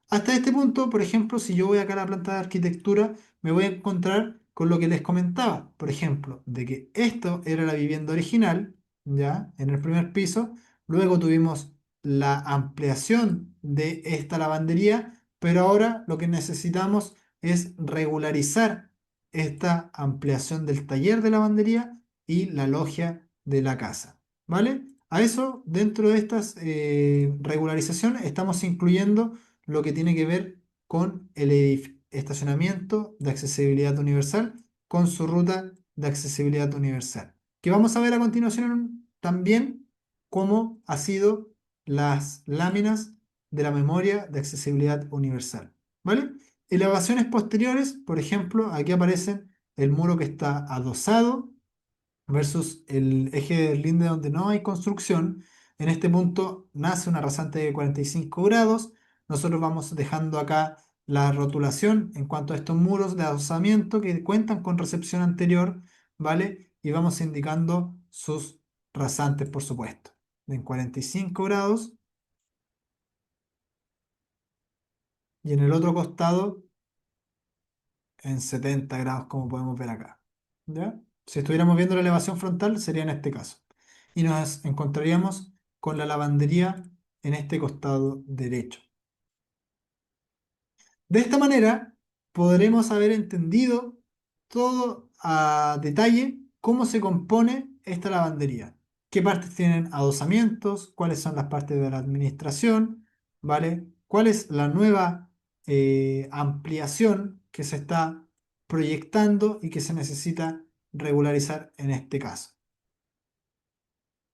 Hasta este punto, por ejemplo, si yo voy acá a la planta de arquitectura, me voy a encontrar con lo que les comentaba, por ejemplo, de que esto era la vivienda original, ya, en el primer piso, luego tuvimos la ampliación de esta lavandería, pero ahora lo que necesitamos es regularizar esta ampliación del taller de lavandería y la logia de la casa, ¿vale? A eso, dentro de estas regularizaciones, estamos incluyendo lo que tiene que ver con el estacionamiento de accesibilidad universal con su ruta de accesibilidad universal. Que vamos a ver a continuación también cómo ha sido las láminas de la memoria de accesibilidad universal. ¿Vale? Elevaciones posteriores, por ejemplo, aquí aparecen el muro que está adosado versus el eje del linde donde no hay construcción. En este punto nace una rasante de 45 grados. Nosotros vamos dejando acá la rotulación en cuanto a estos muros de adosamiento que cuentan con recepción anterior, ¿vale? Y vamos indicando sus rasantes, por supuesto. En 45 grados y en el otro costado en 70 grados, como podemos ver acá. ¿Ya? Si estuviéramos viendo la elevación frontal, sería en este caso. Y nos encontraríamos con la lavandería en este costado derecho. De esta manera, podremos haber entendido todo a detalle cómo se compone esta lavandería. Qué partes tienen adosamientos, cuáles son las partes de la administración, ¿vale? Cuál es la nueva ampliación que se está proyectando y que se necesita regularizar en este caso.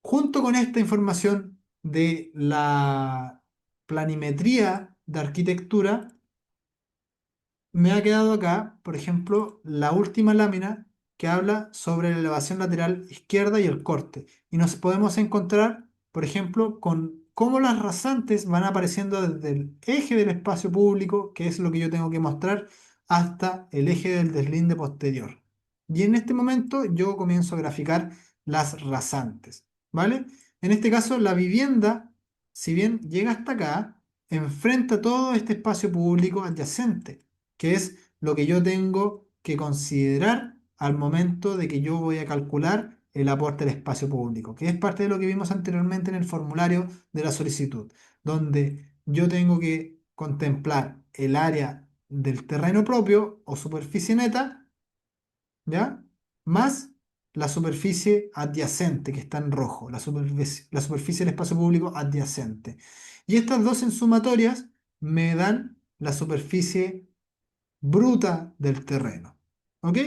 Junto con esta información de la planimetría de arquitectura, me ha quedado acá, por ejemplo, la última lámina que habla sobre la elevación lateral izquierda y el corte. Y nos podemos encontrar, por ejemplo, con cómo las rasantes van apareciendo desde el eje del espacio público, que es lo que yo tengo que mostrar, hasta el eje del deslinde posterior. Y en este momento yo comienzo a graficar las rasantes, ¿vale? En este caso, la vivienda, si bien llega hasta acá, enfrenta todo este espacio público adyacente, que es lo que yo tengo que considerar al momento de que yo voy a calcular el aporte del espacio público, que es parte de lo que vimos anteriormente en el formulario de la solicitud, donde yo tengo que contemplar el área del terreno propio o superficie neta, ¿ya? Más la superficie adyacente, que está en rojo, la superficie del espacio público adyacente. Y estas dos en sumatorias me dan la superficie bruta del terreno. ¿Ok?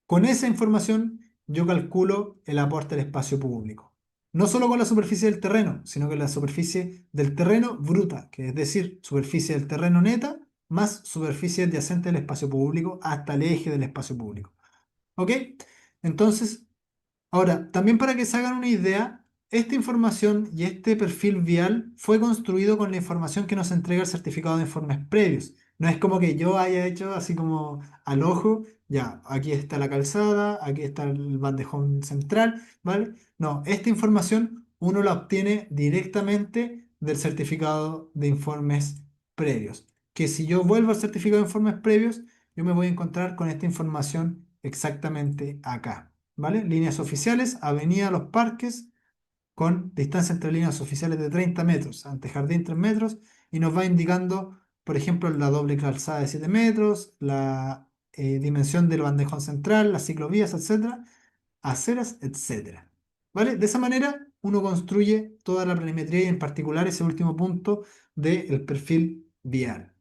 Con esa información yo calculo el aporte del espacio público. No solo con la superficie del terreno, sino con la superficie del terreno bruta, que es decir, superficie del terreno neta más superficie adyacente del espacio público hasta el eje del espacio público. ¿Ok? Entonces, ahora, también para que se hagan una idea, esta información y este perfil vial fue construido con la información que nos entrega el certificado de informes previos. No es como que yo haya hecho así como al ojo, ya, aquí está la calzada, aquí está el bandejón central, ¿vale? No, esta información uno la obtiene directamente del certificado de informes previos. Que si yo vuelvo al certificado de informes previos, yo me voy a encontrar con esta información exactamente acá. ¿Vale? Líneas oficiales, Avenida Los Parques, con distancia entre líneas oficiales de 30 metros, ante jardín 3 metros, y nos va indicando, por ejemplo, la doble calzada de 7 metros, la dimensión del bandejón central, las ciclovías, etcétera, aceras, etcétera. ¿Vale? De esa manera uno construye toda la planimetría y en particular ese último punto del perfil vial.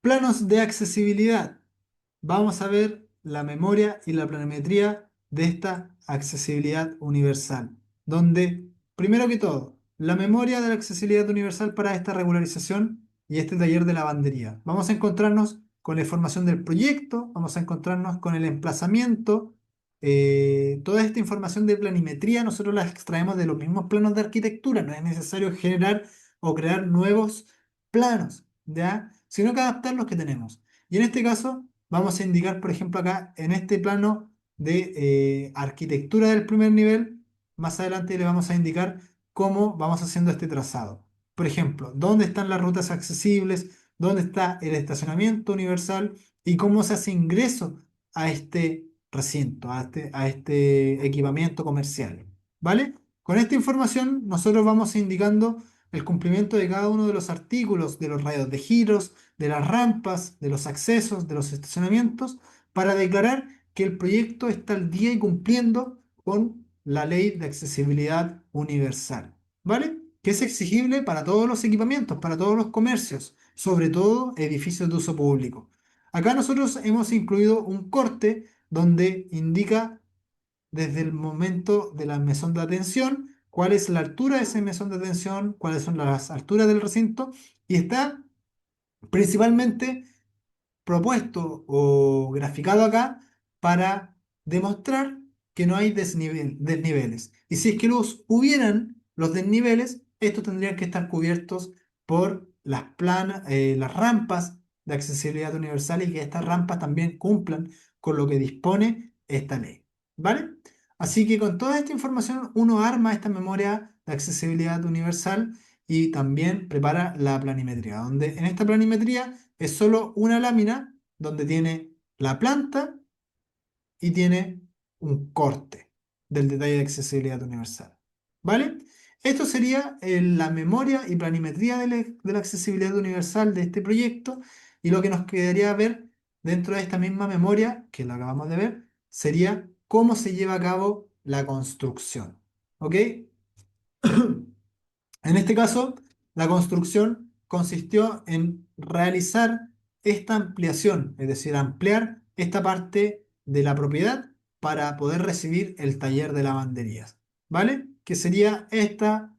Planos de accesibilidad. Vamos a ver la memoria y la planimetría de esta accesibilidad universal, donde, primero que todo, la memoria de la accesibilidad universal para esta regularización y este taller de lavandería. Vamos a encontrarnos con la información del proyecto, vamos a encontrarnos con el emplazamiento, toda esta información de planimetría nosotros la extraemos de los mismos planos de arquitectura, no es necesario generar o crear nuevos planos, ¿ya? Sino que adaptar los que tenemos. Y en este caso, vamos a indicar, por ejemplo, acá en este plano de arquitectura del primer nivel, más adelante le vamos a indicar cómo vamos haciendo este trazado. Por ejemplo, dónde están las rutas accesibles, dónde está el estacionamiento universal y cómo se hace ingreso a este recinto, a este equipamiento comercial. ¿Vale? Con esta información nosotros vamos indicando el cumplimiento de cada uno de los artículos, de los radios de giros, de las rampas, de los accesos, de los estacionamientos, para declarar que el proyecto está al día y cumpliendo con la ley de accesibilidad universal, ¿vale? Que es exigible para todos los equipamientos, para todos los comercios, sobre todo edificios de uso público. Acá nosotros hemos incluido un corte donde indica desde el momento de la mesón de atención, cuál es la altura de ese mesón de atención, cuáles son las alturas del recinto, y está principalmente propuesto o graficado acá para demostrar que no hay desniveles. Y si es que los hubieran los desniveles, estos tendrían que estar cubiertos por las rampas de accesibilidad universal y que estas rampas también cumplan con lo que dispone esta ley. ¿Vale? Así que con toda esta información uno arma esta memoria de accesibilidad universal y también prepara la planimetría, donde en esta planimetría es solo una lámina donde tiene la planta y tiene un corte del detalle de accesibilidad universal. ¿Vale? Esto sería la memoria y planimetría de la accesibilidad universal de este proyecto, y lo que nos quedaría ver dentro de esta misma memoria, que lo acabamos de ver, sería cómo se lleva a cabo la construcción. ¿Ok? En este caso, la construcción consistió en realizar esta ampliación, es decir, ampliar esta parte de la propiedad para poder recibir el taller de lavanderías, ¿vale? Que sería esta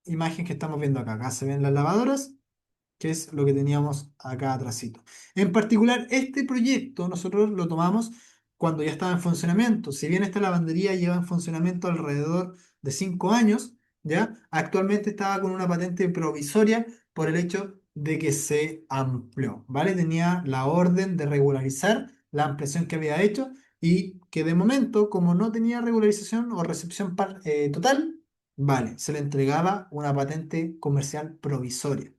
imagen que estamos viendo acá. Acá se ven las lavadoras, que es lo que teníamos acá atrásito. En particular, este proyecto nosotros lo tomamos cuando ya estaba en funcionamiento. Si bien esta lavandería lleva en funcionamiento alrededor de 5 años, ¿ya? Actualmente estaba con una patente provisoria por el hecho de que se amplió, ¿vale? Tenía la orden de regularizar la ampliación que había hecho, y que de momento, como no tenía regularización o recepción total, vale, se le entregaba una patente comercial provisoria.